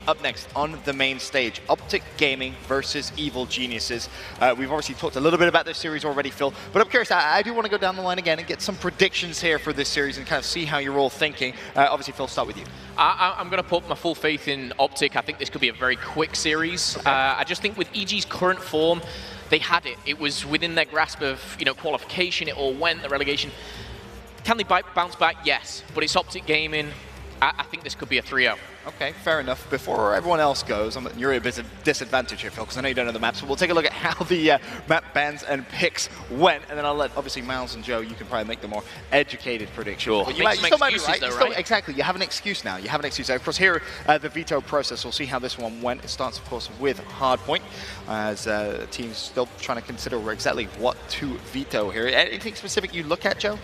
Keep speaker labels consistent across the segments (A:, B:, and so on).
A: up next on the main stage, OpTic Gaming versus Evil Geniuses. We've obviously talked a little bit about this series already, Phil, but I'm curious, I do want to go down the line again and get some predictions here for this series and kind of see how you're all thinking. Obviously, Phil, start with you.
B: I'm going to put my full faith in OpTic. I think this could be a very quick series. Okay. I just think with EG's current form, they had it. It was within their grasp of qualification. It all went, the relegation. Can they bounce back? Yes, but it's OpTic Gaming. I think this could be a 3-0.
A: Okay, fair enough. Before everyone else goes, you're at a bit of disadvantage here, Phil, because I know you don't know the maps, but we'll take a look at how the map bans and picks went, and then I'll let, obviously, Miles and Joe, you can probably make the more educated prediction.
B: Sure.
A: But you still might be right. Exactly, you have an excuse now. You have an excuse. Of course, here, the veto process, we'll see how this one went. It starts, of course, with Hardpoint, as teams still trying to consider exactly what to veto here. Anything specific you look at, Joe?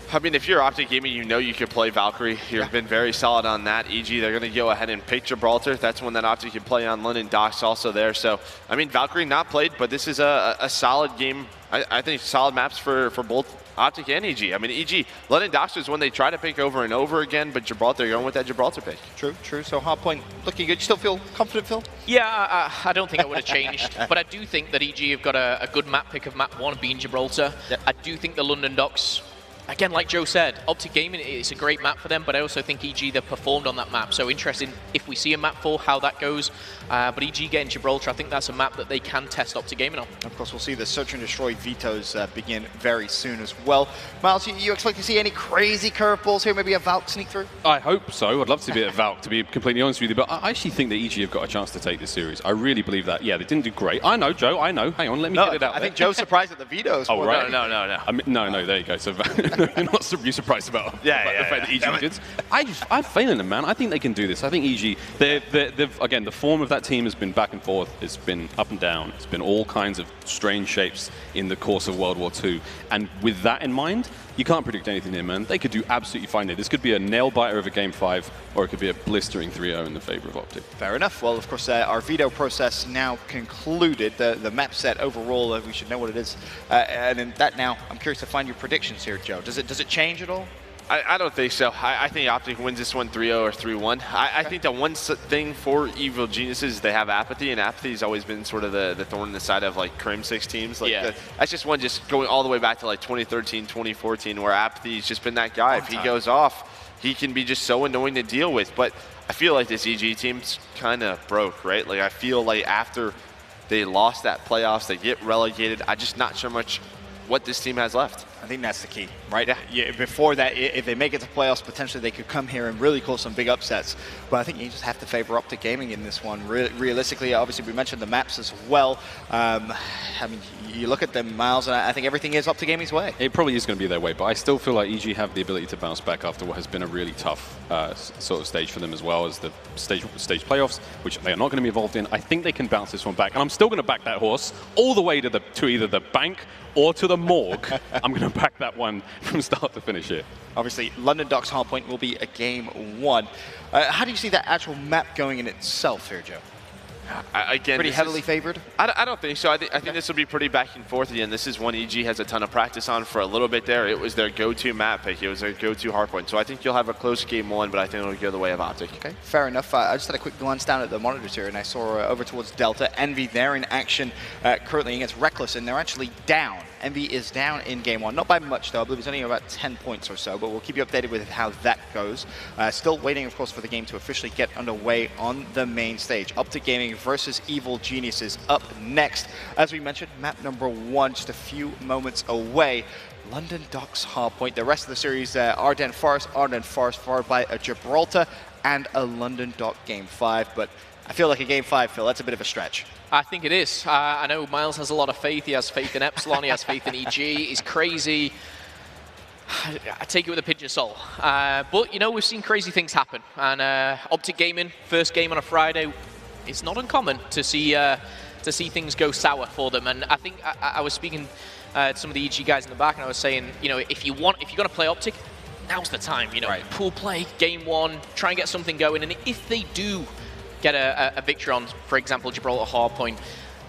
C: I mean, if you're OpTic Gaming, you know you can play Valkyrie. You've been very solid on that. EG, they're going to go ahead and pick Gibraltar. That's one that OpTic can play on. London Docks also there. So, I mean, Valkyrie not played, but this is a solid game. I think solid maps for both OpTic and EG. I mean, EG, London Docks is one they try to pick over and over again, but Gibraltar, going with that Gibraltar pick.
A: True, true. So Hardpoint looking good. You still feel confident, Phil?
B: Yeah, I don't think I would have changed, but I do think that EG have got a good map pick of map 1 being Gibraltar. Yep. I do think the London Docks, again, like Joe said, OpTic Gaming, it's a great map for them, but I also think EG, they've performed on that map. So interesting if we see a map 4, how that goes. But EG getting Gibraltar, I think that's a map that they can test OpTic Gaming on.
A: Of course, we'll see the Search and Destroy vetoes begin very soon as well. Miles, you expect to see any crazy curveballs here? Maybe a Valk sneak through?
D: I hope so. I'd love to be a Valk, to be completely honest with you. But I actually think that EG have got a chance to take this series. I really believe that. Yeah, they didn't do great. I know, Joe, I know. Hang on, let me get it out
A: I think Joe's surprised at the vetoes.
D: Oh, right.
C: No.
D: I mean, no, there you go. So you're not surprised about the fact that EG did. I'm failing them, man. I think they can do this. I think EG, they've again, the form of that team has been back and forth. It's been up and down. It's been all kinds of strange shapes in the course of World War II. And with that in mind, you can't predict anything here, man. They could do absolutely fine here. This could be a nail-biter of a Game 5, or it could be a blistering 3-0 in the favor of OpTic.
A: Fair enough. Well, of course, our veto process now concluded. The map set overall, we should know what it is. And in that now, I'm curious to find your predictions here, Joe. Does it change at all?
C: I don't think so. I think OpTic wins this one 3-0 or 3-1. I think the one thing for Evil Geniuses is they have apathy, and apathy has always been sort of the thorn in the side of like Crim 6 teams. Like that's just one just going all the way back to like 2013, 2014, where apathy's just been that guy. If he goes off, he can be just so annoying to deal with. But I feel like this EG team's kind of broke, right? Like I feel like after they lost that playoffs, they get relegated. I'm just not sure much what this team has left.
A: I think that's the key, right? Yeah, before that, if they make it to playoffs, potentially they could come here and really cause some big upsets. But I think you just have to favor OpTic Gaming in this one. Realistically, obviously, we mentioned the maps as well. I mean, you look at them, Miles, and I think everything is OpTic Gaming's way.
D: It probably is going to be their way, but I still feel like EG have the ability to bounce back after what has been a really tough sort of stage for them, as well as the stage playoffs, which they are not going to be involved in. I think they can bounce this one back, and I'm still going to back that horse all the way to either the bank or to the morgue. I'm going to back that one from start to finish here.
A: Obviously, London Docks Hardpoint will be a Game 1. How do you see that actual map going in itself here, Joe?
C: Again,
A: pretty heavily favored?
C: I don't think so. I think this will be pretty back and forth again. This is one EG has a ton of practice on for a little bit there. It was their go-to map pick. It was their go-to hardpoint. So I think you'll have a close Game 1, but I think it'll go the way of OpTic.
A: Okay, fair enough. I just had a quick glance down at the monitors here, and I saw over towards Delta. Envy, they're in action currently against Reckless, and they're actually down. Envy is down in Game 1. Not by much, though. I believe it's only about 10 points or so, but we'll keep you updated with how that goes. Still waiting, of course, for the game to officially get underway on the main stage. OpTic Gaming versus Evil Geniuses up next. As we mentioned, map number 1, just a few moments away. London Docks Hardpoint. The rest of the series, Ardennes Forest, followed by a Gibraltar and a London Dock Game 5. But I feel like a Game 5, Phil, that's a bit of a stretch.
B: I think it is. I know Miles has a lot of faith. He has faith in Epsilon. He has faith in EG. He's crazy. I take it with a pinch of salt. But, you know, we've seen crazy things happen. And OpTic Gaming, first game on a Friday, it's not uncommon to see things go sour for them. And I think I was speaking to some of the EG guys in the back, and I was saying, you know, if you're going to play OpTic, now's the time. You know, pool play, Game 1, try and get something going. And if they do get a victory on, for example, Gibraltar Hardpoint,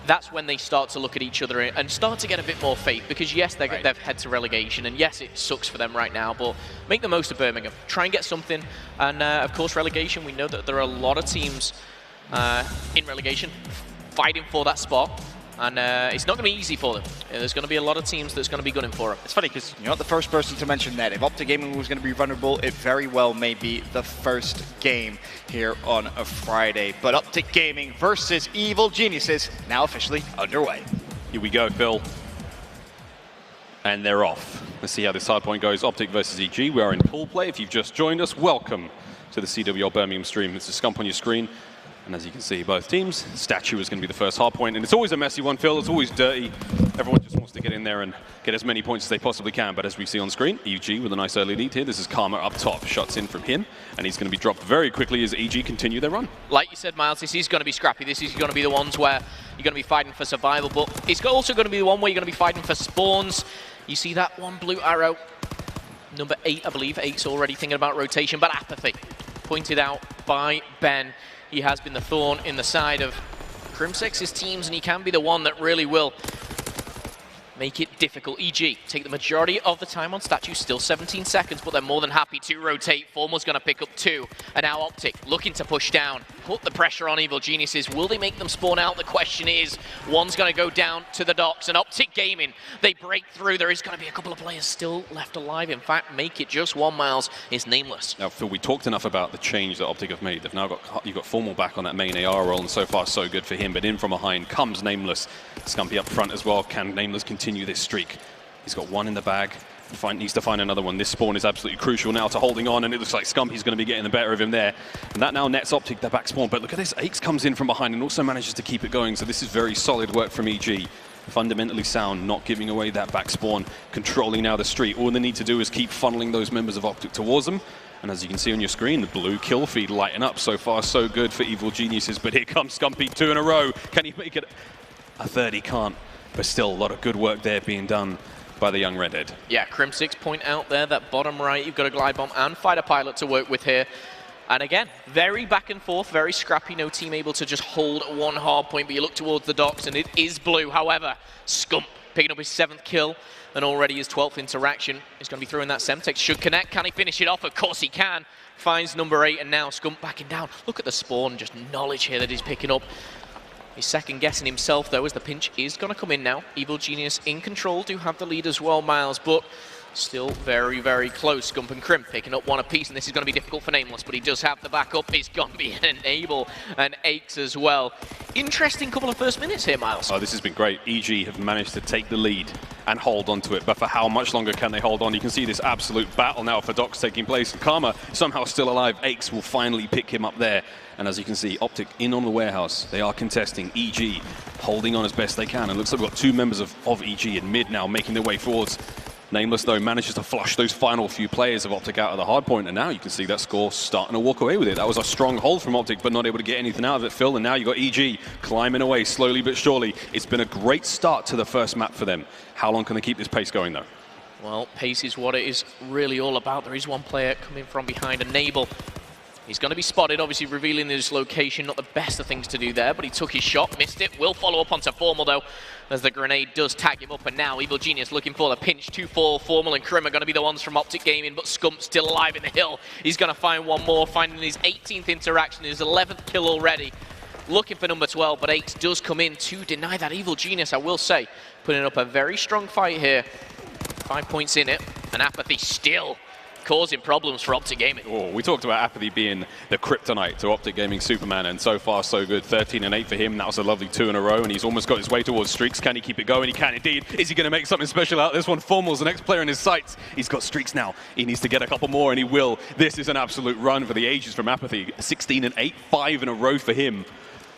B: that's when they start to look at each other and start to get a bit more faith. Because yes, they've head to relegation, and yes, it sucks for them right now, but make the most of Birmingham. Try and get something. And of course, relegation, we know that there are a lot of teams in relegation, fighting for that spot. And it's not going to be easy for them. There's going to be a lot of teams that's going to be gunning for them.
A: It's funny because you're not the first person to mention that. If OpTic Gaming was going to be vulnerable, it very well may be the first game here on a Friday. But OpTic Gaming versus Evil Geniuses now officially underway.
D: Here we go, Phil. And they're off. Let's see how this hardpoint goes. OpTic versus EG. We are in pool play. If you've just joined us, welcome to the CWL Birmingham stream. It's a scump on your screen. And as you can see, both teams, statue is going to be the first hard point. And it's always a messy one, Phil. It's always dirty. Everyone just wants to get in there and get as many points as they possibly can. But as we see on screen, EG with a nice early lead here. This is Karma up top. Shots in from him. And he's going to be dropped very quickly as EG continue their run.
B: Like you said, Miles, this is going to be scrappy. This is going to be the ones where you're going to be fighting for survival. But it's also going to be the one where you're going to be fighting for spawns. You see that one blue arrow. Number 8, I believe. 8's already thinking about rotation. But apathy, pointed out by Ben. He has been the thorn in the side of Crimsex's teams, and he can be the one that really will make it difficult. EG take the majority of the time on statue, still 17 seconds, but they're more than happy to rotate. Formal's going to pick up 2, and now OpTic looking to push down, put the pressure on Evil Geniuses. Will they make them spawn out? The question is, one's going to go down to the docks, and OpTic Gaming, they break through. There is going to be a couple of players still left alive. In fact, make it just 1. Miles is nameless.
D: Now, Phil, we talked enough about the change that OpTic have made. They've now you've got Formal back on that main AR role, and so far so good for him. But in from behind comes Nameless. Scumpy up front as well. Can Nameless continue this streak? He's got 1 in the bag. Needs to find another one. This spawn is absolutely crucial now to holding on, and it looks like Scumpy's going to be getting the better of him there. And that now nets OpTic their back spawn. But look at this. Aches comes in from behind and also manages to keep it going. So this is very solid work from EG. Fundamentally sound, not giving away that back spawn, controlling now the street. All they need to do is keep funneling those members of OpTic towards them. And as you can see on your screen, the blue kill feed lighting up. So far, so good for Evil Geniuses. But here comes Scumpy, 2 in a row. Can he make it a third? He can't. But still, a lot of good work there being done by the young redhead.
B: Yeah, Crim6 point out there, that bottom right, you've got a glide bomb and fighter pilot to work with here. And again, very back and forth, very scrappy. No team able to just hold one hard point, but you look towards the docks and it is blue. However, Scump picking up his 7th kill and already his 12th interaction. He's going to be throwing that Semtex. Should connect. Can he finish it off? Of course he can. Finds number 8 and now Scump backing down. Look at the spawn, just knowledge here that he's picking up. He's second guessing himself though, as the pinch is going to come in now. Evil Genius in control, do have the lead as well, Miles, but still very, very close. Scump and Crim picking up 1 apiece, and this is going to be difficult for Nameless, but he does have the backup. He's going to be an Enable and Aches as well. Interesting couple of first minutes here, Miles.
D: Oh, this has been great. EG have managed to take the lead and hold on to it, but for how much longer can they hold on? You can see this absolute battle now for Docs taking place. Karma somehow still alive. Aches will finally pick him up there. And as you can see, OpTic in on the warehouse. They are contesting. EG holding on as best they can. And looks like we've got 2 members of EG in mid now making their way forwards. Nameless, though, manages to flush those final few players of OpTic out of the hard point. And now you can see that score starting to walk away with it. That was a strong hold from OpTic, but not able to get anything out of it, Phil. And now you've got EG climbing away slowly but surely. It's been a great start to the first map for them. How long can they keep this pace going, though?
B: Well, pace is what it is really all about. There is one player coming from behind, Enable. He's going to be spotted, obviously revealing his location. Not the best of things to do there, but he took his shot, missed it. Will follow up onto Formal, though, as the grenade does tag him up. And now Evil Genius looking for the pinch. 2-4. Formal and Crim are going to be the ones from OpTic Gaming, but Scump still alive in the hill. He's going to find one more, finding his 18th interaction, his 11th kill already. Looking for number 12, but Aches does come in to deny that. Evil Genius, I will say, putting up a very strong fight here. 5 points in it, and Apathy still causing problems for OpTic Gaming.
D: Oh, we talked about Apathy being the kryptonite to OpTic Gaming Superman, and so far so good. 13 and 8 for him. That was a lovely 2 in a row, and he's almost got his way towards streaks. Can he keep it going? He can indeed. Is he going to make something special out of this one? Formal's the next player in his sights. He's got streaks now. He needs to get a couple more, and he will. This is an absolute run for the ages from Apathy. 16 and 8, 5 in a row for him.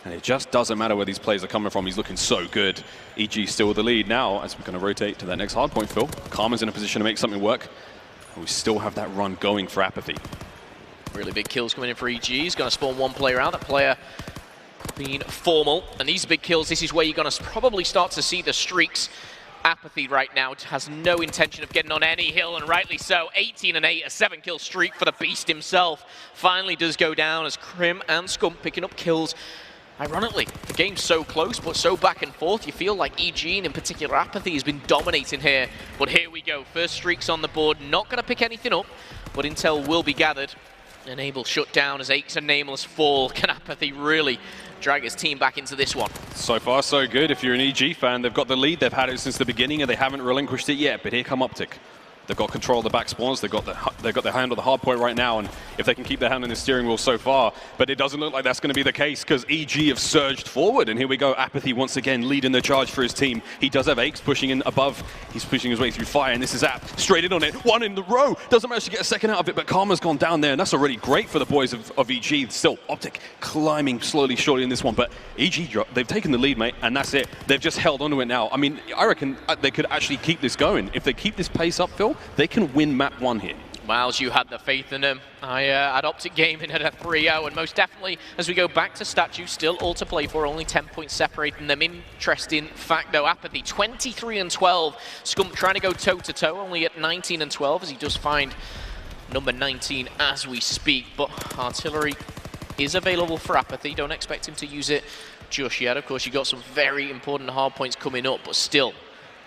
D: And it just doesn't matter where these players are coming from. He's looking so good. EG still with the lead now, as we're going to rotate to that next hard point, Phil. Karma's in a position to make something work. We still have that run going for Apathy.
B: Really big kills coming in for EG. He's going to spawn 1 player out. That player being Formal. And these big kills, this is where you're going to probably start to see the streaks. Apathy right now has no intention of getting on any hill, and rightly so. 18 and 8, a 7-kill streak for the Beast himself. Finally does go down as Crim and Scump picking up kills. Ironically, the game's so close, but so back and forth, you feel like EG, and in particular Apathy, has been dominating here. But here we go, first streaks on the board. Not going to pick anything up, but intel will be gathered. Enable shut down as Aches and Nameless fall. Can Apathy really drag his team back into this one?
D: So far, so good. If you're an EG fan, they've got the lead. They've had it since the beginning, and they haven't relinquished it yet. But here come OpTic. They've got control of the back spawns. They've got their hand on the hard point right now, and if they can keep their hand on the steering wheel so far, but it doesn't look like that's going to be the case because EG have surged forward, and here we go. Apathy once again leading the charge for his team. He does have Aches pushing in above. He's pushing his way through fire, and this is App straight in on it. One in the row. Doesn't manage to get a second out of it, but Karma's gone down there, and that's already great for the boys of EG. Still, OpTic climbing slowly, surely in this one, but EG, they've taken the lead, mate, and that's it. They've just held onto it now. I mean, I reckon they could actually keep this going. If they keep this pace up, Phil, they can win map 1 here.
B: Miles, you had the faith in them. I had OpTic Gaming at a 3-0, and most definitely, as we go back to Statue, still all to play for, only 10 points separating them. Interesting fact, though, Apathy 23-12. Scump trying to go toe-to-toe, only at 19-12, as he does find number 19 as we speak. But artillery is available for Apathy. Don't expect him to use it just yet. Of course, you've got some very important hard points coming up, but still,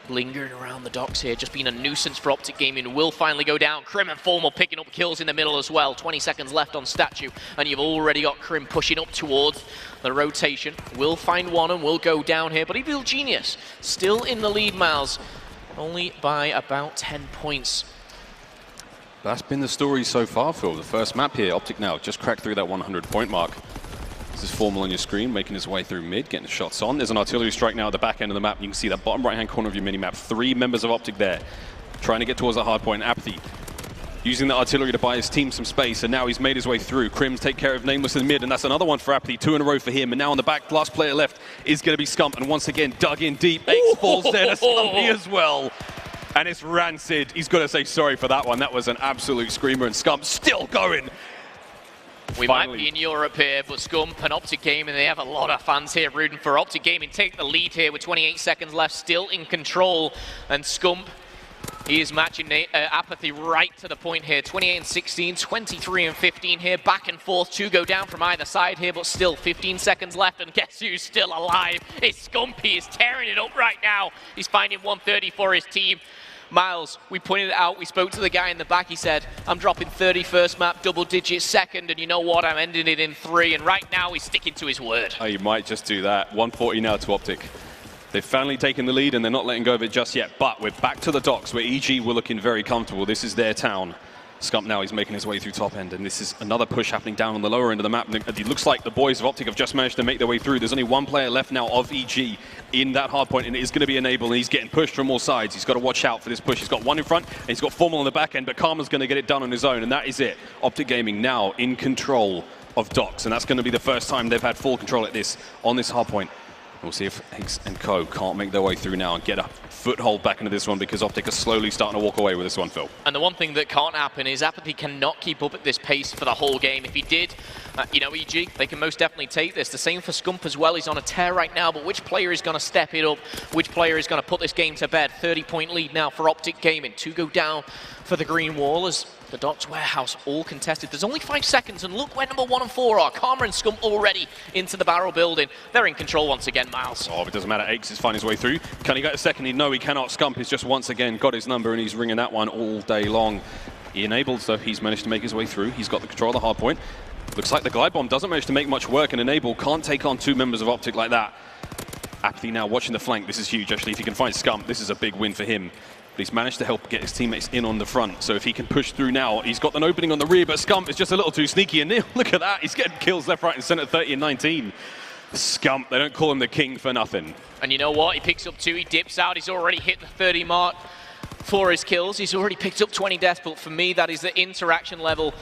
B: lingering around the docks here, just being a nuisance for OpTic Gaming, will finally go down. Crim and Formal picking up kills in the middle as well. 20 seconds left on Statue, and you've already got Crim pushing up towards the rotation. Will find one and will go down here, but Evil Genius still in the lead, Miles, only by about 10 points.
D: That's been the story so far, Phil. The first map here, OpTic now just cracked through that 100-point mark. This is Formal on your screen, making his way through mid, getting the shots on. There's an artillery strike now at the back end of the map. You can see that bottom right-hand corner of your mini-map. 3 members of OpTic there, trying to get towards the hard point. Apathy using the artillery to buy his team some space, and now he's made his way through. Crims take care of Nameless in mid, and that's another one for Apathy. 2 in a row for him, and now on the back, last player left is going to be Scump, and once again, dug in deep. Aches falls there to Scumpy as well. And it's Rancid. He's got to say sorry for that one. That was an absolute screamer, and Scump still going.
B: We might be in Europe here, but Scump and OpTic Gaming, they have a lot of fans here rooting for OpTic Gaming. Take the lead here with 28 seconds left, still in control. And Scump, he is matching Apathy right to the point here. 28-16, 23-15 here, back and forth. 2 go down from either side here, but still 15 seconds left. And guess who's still alive? It's Scump. He is tearing it up right now. He's finding 130 for his team. Miles, we pointed it out, we spoke to the guy in the back, he said, I'm dropping 31st map, double digits second, and you know what, I'm ending it in 3, and right now he's sticking to his word.
D: Oh, you might just do that. 140 now to OpTic. They've finally taken the lead, and they're not letting go of it just yet, but we're back to the docks, where EG were looking very comfortable. This is their town. Scump now, he's making his way through top end, and this is another push happening down on the lower end of the map. It looks like the boys of OpTic have just managed to make their way through. There's only 1 player left now of EG in that hard point, and it is going to be Enable, and he's getting pushed from all sides. He's got to watch out for this push. He's got 1 in front, and he's got Formal on the back end, but Karma's going to get it done on his own, and that is it. OpTic Gaming now in control of docks, and that's going to be the first time they've had full control at this, on this hard point. We'll see if Aches and Co can't make their way through now and get a foothold back into this one, because OpTic are slowly starting to walk away with this one, Phil.
B: And the one thing that can't happen is Apathy cannot keep up at this pace for the whole game. If he did, you know, EG, they can most definitely take this. The same for Scump as well. He's on a tear right now, but which player is going to step it up? Which player is going to put this game to bed? 30-point lead now for OpTic Gaming. 2 go down for the green wall as the Docks Warehouse all contested. There's only 5 seconds, and look where number 1 and 4 are. Karma and Scump already into the barrel building. They're in control once again, Miles.
D: Oh, it doesn't matter. Aches is finding his way through. Can he get a second? No, he cannot. Scump is just once again got his number, and he's ringing that one all day long. He enabled, so he's managed to make his way through. He's got the control of the hard point. Looks like the glide bomb doesn't manage to make much work, and Enable can't take on 2 members of OpTic like that. Apathy now watching the flank. This is huge, actually. If he can find Scump, this is a big win for him. But he's managed to help get his teammates in on the front. So if he can push through now, he's got an opening on the rear, but Scump is just a little too sneaky. And look at that. He's getting kills left, right, and center, 30 and 19. Scump, they don't call him the king for nothing.
B: And you know what? He picks up 2, he dips out. He's already hit the 30 mark for his kills. He's already picked up 20 deaths, but for me, that is the interaction level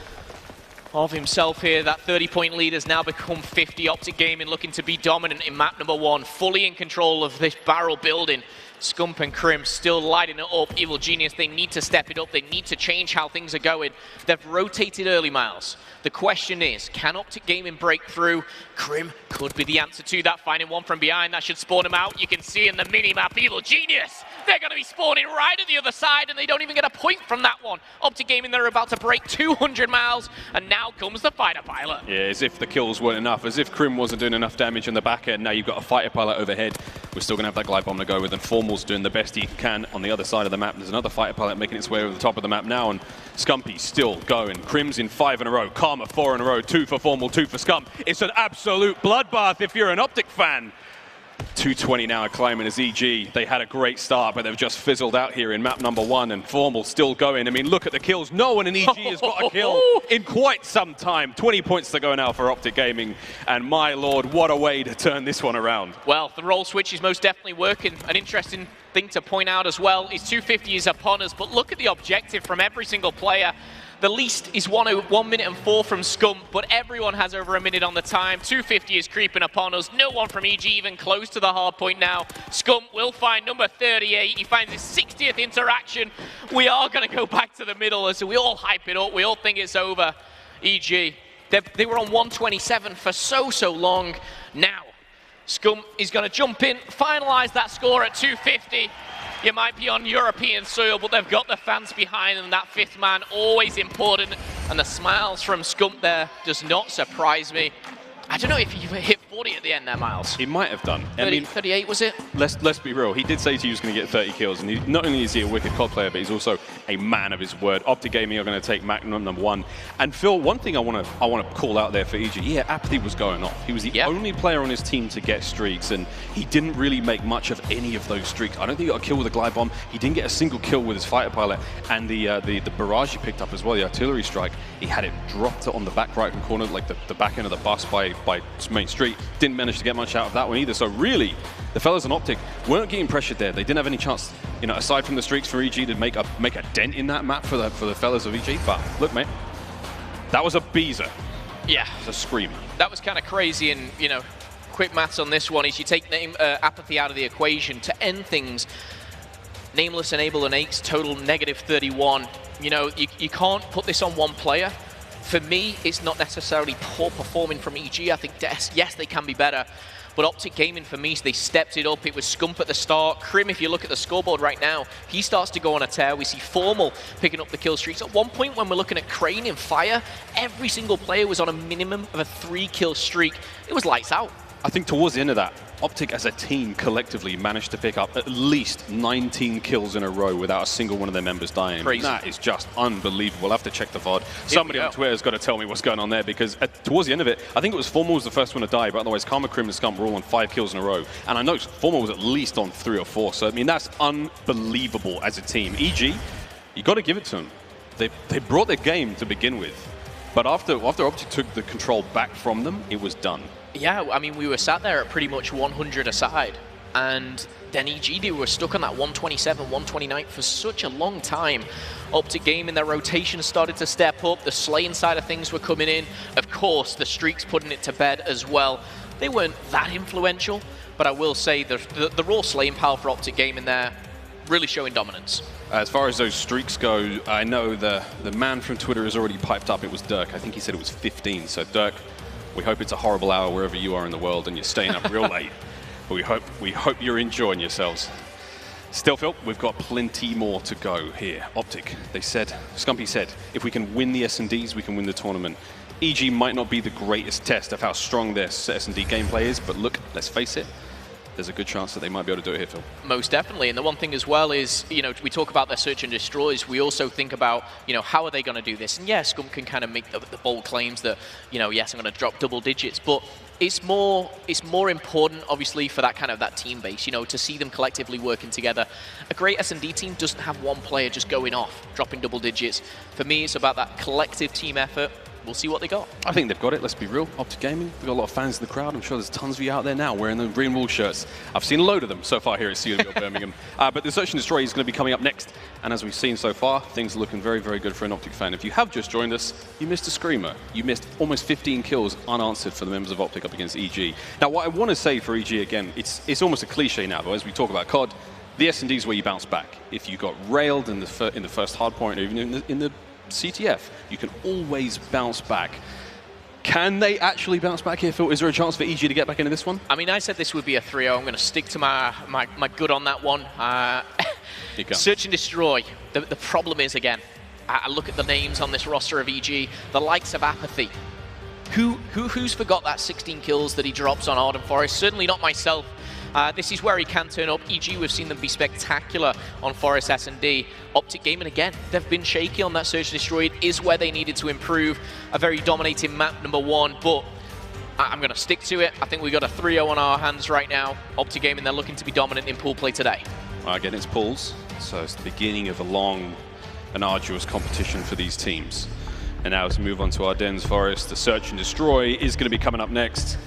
B: of himself here. That 30-point lead has now become 50. OpTic Gaming looking to be dominant in map number 1, fully in control of this barrel building. Scump and Crim still lighting it up. Evil Genius, they need to step it up. They need to change how things are going. They've rotated early, Miles. The question is, can OpTic Gaming break through? Crim could be the answer to that. Finding one from behind, that should spawn him out. You can see in the mini-map, Evil Genius. They're going to be spawning right at the other side, and they don't even get a point from that one. OpTic Gaming, they're about to break 200 miles, and now now comes the fighter pilot.
D: Yeah, as if the kills weren't enough, as if Crim wasn't doing enough damage in the back end. Now you've got a fighter pilot overhead. We're still going to have that glide bomb to go with, and Formal's doing the best he can on the other side of the map. There's another fighter pilot making its way over the top of the map now, and Scumpy's still going. Crim's in 5 in a row, Karma 4 in a row, 2 for Formal, 2 for Scump. It's an absolute bloodbath if you're an OpTic fan. 220 now climbing as EG. They had a great start, but they've just fizzled out here in map number 1, and Formal still going. I mean, look at the kills. No one in EG has got a kill in quite some time. 20 points to go now for OpTic Gaming, and my lord, what a way to turn this one around.
B: Well, the roll switch is most definitely working. An interesting thing to point out as well is 250 is upon us, but look at the objective from every single player. The least is 1 minute and 4 from Scump, but everyone has over a minute on the time. 250 is creeping upon us. No one from EG even close to the hard point now. Scump will find number 38. He finds his 60th interaction. We are going to go back to the middle as we all hype it up. We all think it's over. EG, they were on 127 for so long. Now, Scump is going to jump in, finalize that score at 250. You might be on European soil, but they've got the fans behind them. That 5th man, always important. And the smiles from Scump there does not surprise me. I don't know if he hit 40 at the end there, Miles.
D: He might have done.
B: 30, I mean, 38 was it?
D: Let's be real. He did say he was going to get 30 kills, and not only is he a wicked COD player, but he's also a man of his word. OpTic Gaming are going to take Magnum number 1. And Phil, one thing I want to call out there for EG. Yeah, Apathy was going off. He was the only player on his team to get streaks, and he didn't really make much of any of those streaks. I don't think he got a kill with a glide bomb. He didn't get a single kill with his fighter pilot, and the barrage he picked up as well, the artillery strike. He had it dropped on the back right-hand corner, like the back end of the bus by Main Street. Didn't manage to get much out of that one either. So really, the fellas on OpTic weren't getting pressured there. They didn't have any chance, you know, aside from the streaks for EG, to make a dent in that map for the fellas of EG. But look, mate, that was a beezer. Yeah, it was a screamer.
B: That was kind of crazy. And you know, quick maths on this one is you take Apathy out of the equation to end things. Nameless, Enable, and Aches total -31. You know, you can't put this on one player. For me, it's not necessarily poor performing from EG. I think, yes, they can be better. But OpTic Gaming, for me, they stepped it up. It was Scump at the start. Crim, if you look at the scoreboard right now, he starts to go on a tear. We see Formal picking up the kill streaks. At one point, when we're looking at Crane in Fire, every single player was on a minimum of a 3-kill streak. It was lights out.
D: I think towards the end of that, OpTic as a team collectively managed to pick up at least 19 kills in a row without a single one of their members dying.
B: Crazy.
D: That is just unbelievable. We'll have to check the VOD. Somebody on Twitter has got to tell me what's going on there, because towards the end of it, I think it was Formal was the first one to die, but otherwise Karma, Crim, and Scump were all on 5 kills in a row. And I know Formal was at least on 3 or 4. So, I mean, that's unbelievable as a team. EG, you got to give it to them. They brought their game to begin with. But after OpTic took the control back from them, it was done.
B: Yeah, I mean, we were sat there at pretty much 100 aside, and then EG, they were stuck on that 127, 129 for such a long time. OpTic Gaming, their rotation started to step up, the slaying side of things were coming in. Of course, the streaks putting it to bed as well. They weren't that influential, but I will say the raw slaying power for OpTic Gaming there, really showing dominance.
D: As far as those streaks go, I know the man from Twitter has already piped up. It was Dirk. I think he said it was 15. So Dirk, we hope it's a horrible hour wherever you are in the world and you're staying up real late. But we hope you're enjoying yourselves. Still, Phil, we've got plenty more to go here. OpTic, Scumpy said, if we can win the S&Ds, we can win the tournament. EG might not be the greatest test of how strong their S&D gameplay is, but look, let's face it, there's a good chance that they might be able to do it here, Phil.
B: Most definitely. And the one thing as well is, you know, we talk about their search and destroys. We also think about, you know, how are they going to do this? And yes, Scump can kind of make the bold claims that, you know, yes, I'm going to drop double digits, but it's more important, obviously, for that team base, you know, to see them collectively working together. A great S&D team doesn't have one player just going off, dropping double digits. For me, it's about that collective team effort. We'll see what they got.
D: I think they've got it, let's be real. OpTic Gaming, we've got a lot of fans in the crowd. I'm sure there's tons of you out there now wearing the green wool shirts. I've seen a load of them so far here at CWL Birmingham. But the Search and Destroy is going to be coming up next. And as we've seen so far, things are looking very, very good for an OpTic fan. If you have just joined us, you missed a screamer. You missed almost 15 kills unanswered for the members of OpTic up against EG. Now, what I want to say for EG, again, it's almost a cliche now, but as we talk about COD, the S&D is where you bounce back. If you got railed in the first hardpoint, or even in the CTF, you can always bounce back. Can they actually bounce back here, Phil? Is there a chance for EG to get back into this one?
B: I mean, I said this would be a 3-0. I'm going to stick to my gut on that one. Search and Destroy. The problem is, again, I look at the names on this roster of EG, the likes of Apathy. Who's forgot that 16 kills that he drops on Ardennes Forest? Certainly not myself. This is where he can turn up. EG, we've seen them be spectacular on Forest S&D. OpTic Gaming, again, they've been shaky on that Search and Destroy. It is where they needed to improve. A very dominating map, number 1, but I'm going to stick to it. I think we've got a 3-0 on our hands right now. OpTic Gaming, they're looking to be dominant in pool play today.
D: Again, it's pools, so it's the beginning of a long and arduous competition for these teams. And now as we move on to Ardennes Forest, the Search and Destroy is going to be coming up next.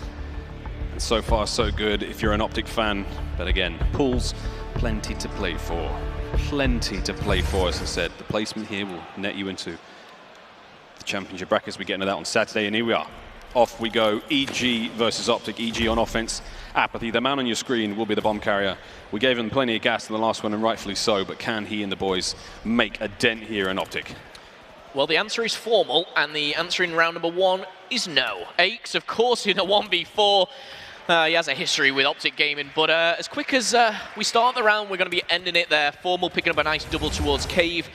D: And so far, so good if you're an OpTic fan. But again, pools, plenty to play for. Plenty to play for, as I said. The placement here will net you into the championship brackets. We get into that on Saturday, and here we are. Off we go, EG versus OpTic. EG on offense, Apathy. The man on your screen will be the bomb carrier. We gave him plenty of gas in the last one, and rightfully so, but can he and the boys make a dent here in OpTic?
B: Well, the answer is formal, and the answer in round number 1 is no. Aches, of course, in a 1v4. He has a history with OpTic Gaming, but as quick as we start the round, we're going to be ending it there. Formal picking up a nice double towards Cave.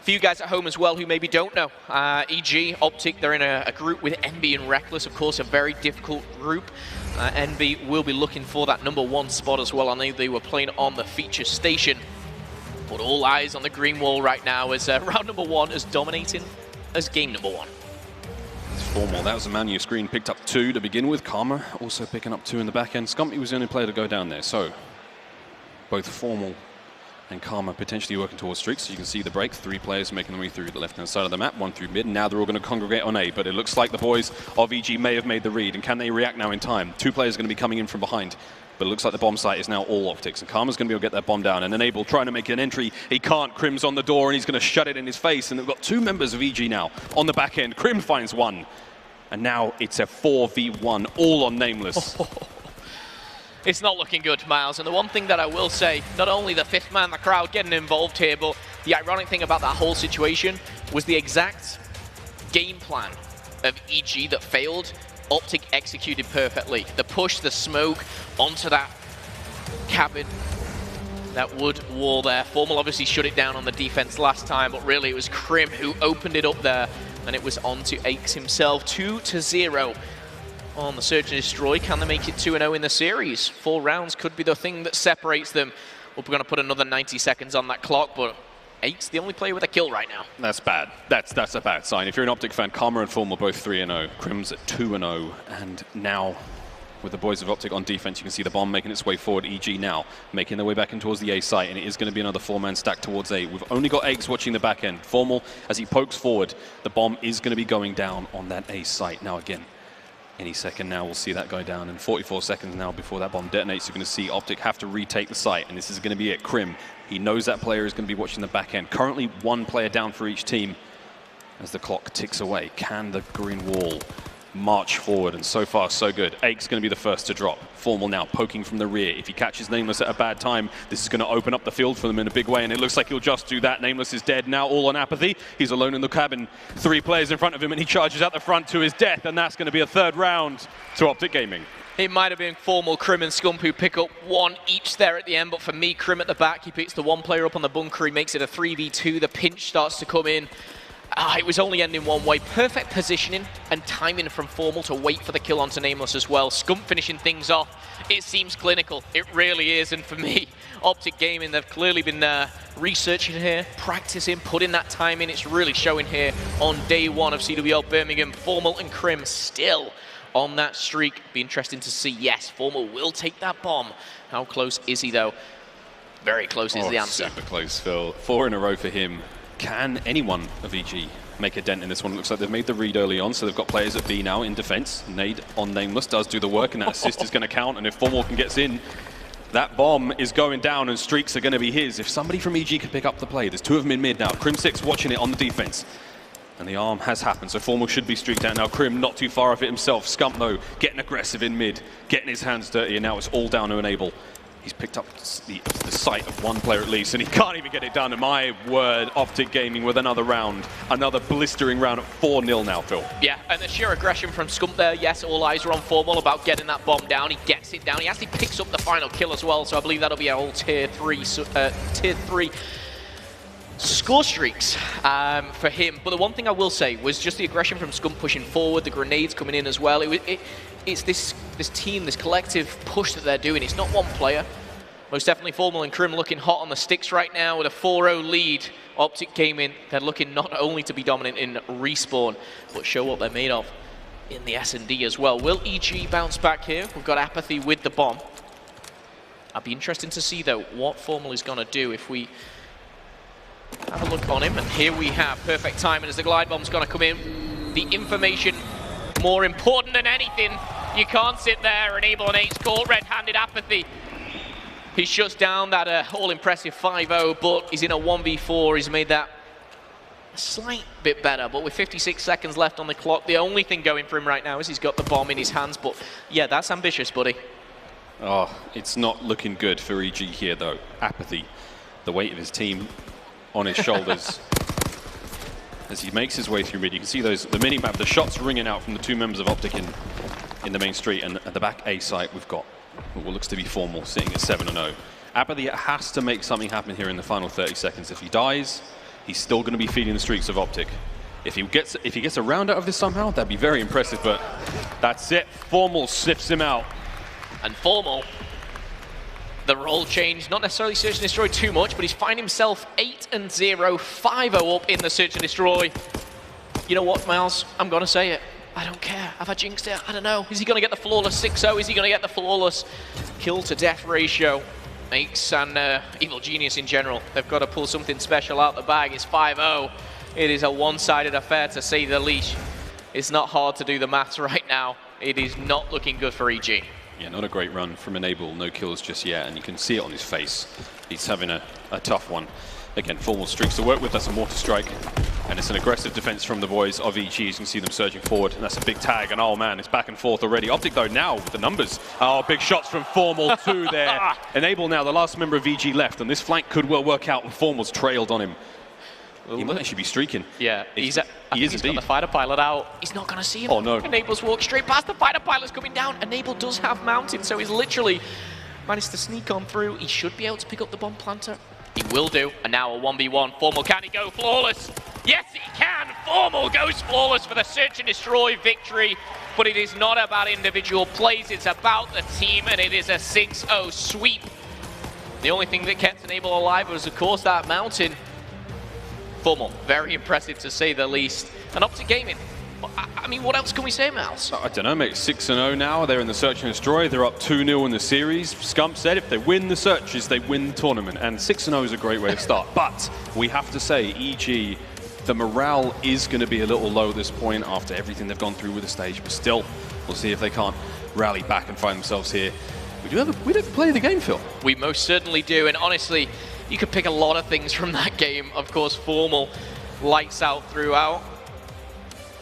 B: For you guys at home as well who maybe don't know, EG, OpTic, they're in a group with Envy and Reckless, of course, a very difficult group. Envy will be looking for that number 1 spot as well. I know they were playing on the feature station, but all eyes on the green wall right now as round number 1 is dominating as game number 1.
D: It's formal. That was the man on your screen, picked up 2 to begin with. Karma also picking up 2 in the back end. Scumpy was the only player to go down there, so both formal and Karma potentially working towards streaks. So you can see the break. 3 players making their way through the left-hand side of the map, 1 through mid. Now they're all going to congregate on A, but it looks like the boys of EG may have made the read. And can they react now in time? 2 players are going to be coming in from behind. But it looks like the bomb site is now all OpTics. And Karma's going to be able to get that bomb down. And Enable trying to make an entry. He can't. Crim's on the door, and he's going to shut it in his face. And they've got 2 members of EG now on the back end. Crim finds 1. And now it's a 4v1, all on Nameless.
B: It's not looking good, Miles. And the one thing that I will say, not only the 5th man, the crowd getting involved here, but the ironic thing about that whole situation was the exact game plan of EG that failed. OpTic executed perfectly. The push, the smoke onto that cabin, that wood wall there. Formal obviously shut it down on the defense last time, but really it was Crim who opened it up there, and it was on to Aches himself. 2-0 on the Search and Destroy. Can they make it 2-0 in the series? 4 rounds could be the thing that separates them. We're going to put another 90 seconds on that clock, but Aches the only player with a kill right now.
D: That's bad. That's a bad sign. If you're an OpTic fan, Karma and Formal both 3-0. Crim's at 2-0, and now with the boys of OpTic on defense, you can see the bomb making its way forward. EG now making their way back in towards the A site, and it is going to be another 4-man stack towards A. We've only got Aches watching the back end. Formal, as he pokes forward, the bomb is going to be going down on that A site. Now again, any second now we'll see that go down, and 44 seconds now before that bomb detonates. You're going to see OpTic have to retake the site, and this is going to be it. Crim, he knows that player is going to be watching the back end. Currently 1 player down for each team as the clock ticks away. Can the green wall march forward? And so far, so good. Ache's going to be the first to drop. Formal now poking from the rear. If he catches Nameless at a bad time, this is going to open up the field for them in a big way, and it looks like he'll just do that. Nameless is dead now, all on Apathy. He's alone in the cabin. 3 players in front of him, and he charges out the front to his death, and that's going to be a 3rd round to OpTic Gaming.
B: It might have been Formal, Crim and Scump who pick up 1 each there at the end, but for me, Crim at the back, he picks the 1 player up on the bunker. He makes it a 3v2. The pinch starts to come in. It was only ending one way. Perfect positioning and timing from Formal to wait for the kill onto Nameless as well. Scump finishing things off. It seems clinical. It really is. And for me, OpTic Gaming, they've clearly been researching here, practicing, putting that time in. It's really showing here on day 1 of CWL Birmingham. Formal and Crim still on that streak. Be interesting to see. Yes, Formal will take that bomb. How close is he, though? Very close is the answer.
D: Super close, Phil. 4 in a row for him. Can anyone of EG make a dent in this one? Looks like they've made the read early on, so they've got players at B now in defense. Nade on Nameless does do the work, and that assist is going to count. And if Formal gets in, that bomb is going down, and streaks are going to be his. If somebody from EG could pick up the play, there's 2 of them in mid now. Crim 6 watching it on the defense. And the arm has happened, so Formal should be streaked out now. Crim not too far off it himself. Scump, though, getting aggressive in mid, getting his hands dirty, and now it's all down to Enable. He's picked up the sight of 1 player at least, and he can't even get it done. And my word, OpTic Gaming with another round, another blistering round at 4-0 now, Phil.
B: Yeah, and the sheer aggression from Scump there. Yes, all eyes are on Formal about getting that bomb down. He gets it down. He actually picks up the final kill as well, so I believe that'll be a whole tier 3. score streaks for him. But the one thing I will say was just the aggression from Scump pushing forward, the grenades coming in as well. It's this team, this collective push that they're doing. It's not one player. Most definitely Formal and Krim looking hot on the sticks right now with a 4-0 lead. OpTic came in. They're looking not only to be dominant in respawn, but show what they're made of in the S&D as well. Will EG bounce back here? We've got Apathy with the bomb. I'll be interested to see, though, what Formal is going to do if we have a look on him. And here we have perfect timing as the glide bomb's going to come in. The information more important than anything. You can't sit there and Enable and 8's caught red-handed Apathy. He shuts down that all-impressive 5-0, but he's in a 1v4. He's made that a slight bit better, but with 56 seconds left on the clock, the only thing going for him right now is he's got the bomb in his hands. But yeah, that's ambitious, buddy.
D: Oh, it's not looking good for EG here, though. Apathy, the weight of his team on his shoulders. As he makes his way through mid, you can see the mini-map, the shots ringing out from the two members of OpTic in the main street. And at the back A site, we've got what looks to be Formal sitting at 7-0. Apathy has to make something happen here in the final 30 seconds. If he dies, he's still going to be feeding the streaks of OpTic. If he gets a round out of this somehow, that'd be very impressive, but that's it. Formal sniffs him out.
B: And Formal, the role change, not necessarily Search and Destroy too much, but he's finding himself 8-0, 5-0 up in the Search and Destroy. You know what, Miles? I'm going to say it. I don't care. Have I jinxed it? I don't know. Is he going to get the flawless 6-0? Is he going to get the flawless kill-to-death ratio? Makes and Evil Genius in general, they've got to pull something special out the bag. It's 5-0. It is a one-sided affair, to say the least. It's not hard to do the maths right now. It is not looking good for EG.
D: Yeah, not a great run from Enable. No kills just yet, and you can see it on his face. He's having a tough one. Again, Formal streaks to work with. That's a mortar strike. And it's an aggressive defense from the boys of EG. You can see them surging forward. And that's a big tag. And oh man, it's back and forth already. OpTic though now with the numbers. Oh, big shots from Formal too there. Enable now, the last member of EG left. And this flank could well work out when Formal's trailed on him. He might actually be streaking.
B: Yeah,
D: he's
B: got the fighter pilot out. He's not going to see him.
D: Oh no.
B: Enable's walked straight past the fighter pilot's coming down. Enable does have mounted, so he's literally managed to sneak on through. He should be able to pick up the bomb planter. He will do. And now a 1v1. Formal, can he go flawless? Yes, he can. Formal goes flawless for the Search and Destroy victory. But it is not about individual plays. It's about the team, and it is a 6-0 sweep. The only thing that kept Enable alive was, of course, that mountain. Formal, very impressive to say the least. And OpTic Gaming, I mean, what else can we say, Miles?
D: I don't know, mate. 6-0 now. They're in the Search and Destroy. They're up 2-0 in the series. Scump said if they win the Searches, they win the tournament. And 6-0 is a great way to start. But we have to say, EG, the morale is going to be a little low at this point after everything they've gone through with the stage. But still, we'll see if they can't rally back and find themselves here. We do have to play the game, Phil.
B: We most certainly do. And honestly, you could pick a lot of things from that game. Of course, Formal lights out throughout.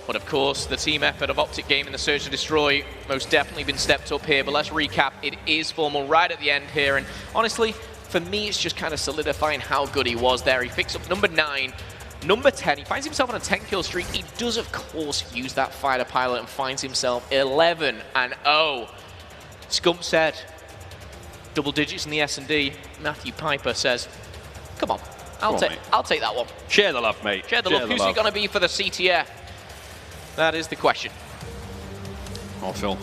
B: But of course, the team effort of OpTic Gaming, the Search and Destroy, most definitely been stepped up here. But let's recap. It is Formal right at the end here. And honestly, for me, it's just kind of solidifying how good he was there. He picks up number 9, number 10. He finds himself on a 10-kill streak. He does, of course, use that fighter pilot and finds himself 11-0. Scump said, double digits in the S&D. Matthew Piper says, come on, I'll take that one.
D: Share the love, mate.
B: Share the love. Who's it going to be for the CTF? That is the question.
D: Oh, Phil,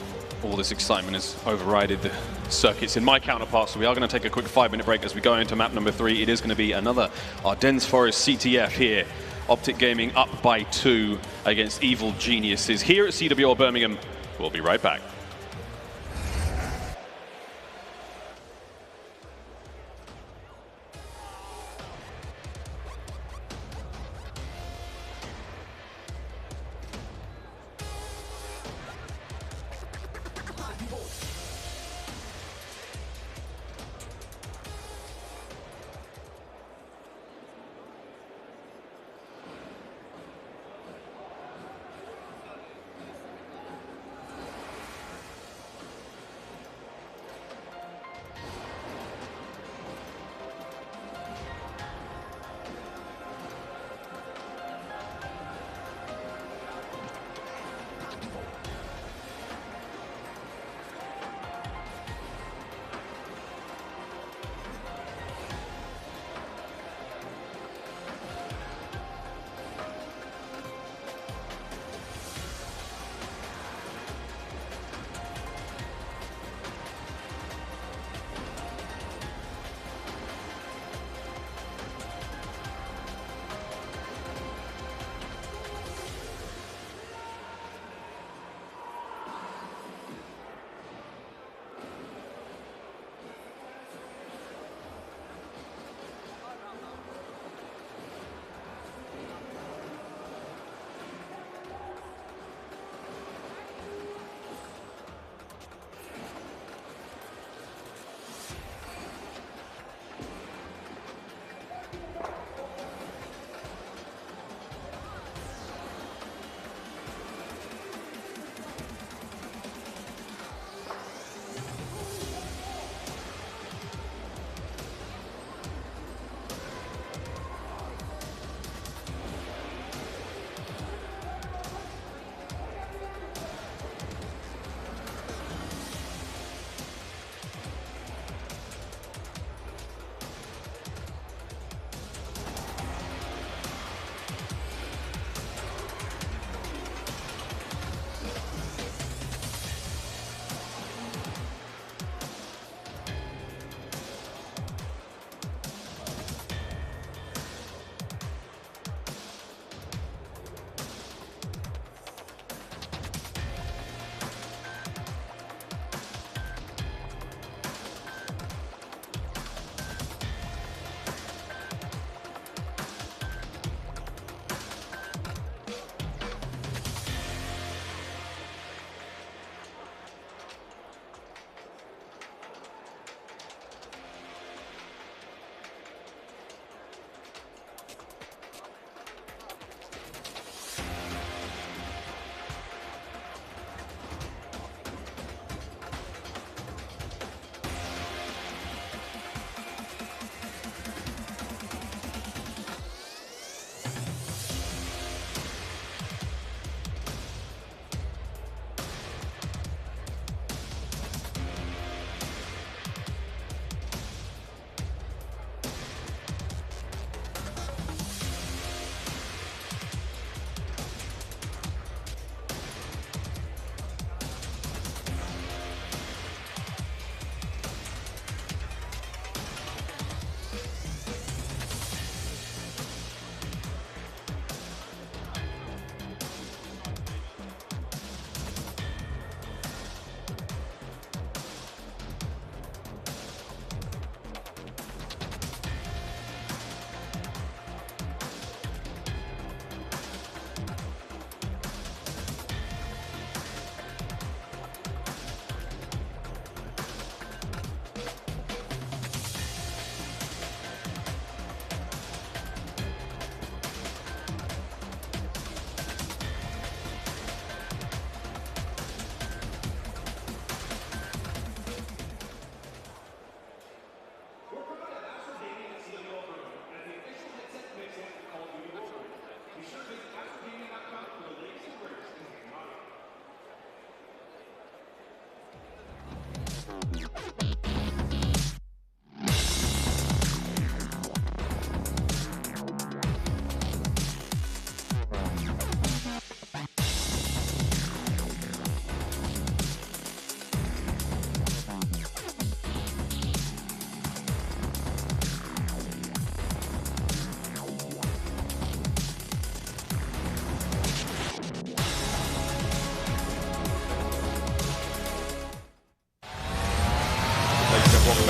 D: all this excitement has overridden the circuits in my counterparts, so we are going to take a quick 5-minute break as we go into map number 3. It is going to be another Ardennes Forest CTF here. OpTic Gaming up by 2 against Evil Geniuses here at CWL Birmingham. We'll be right back.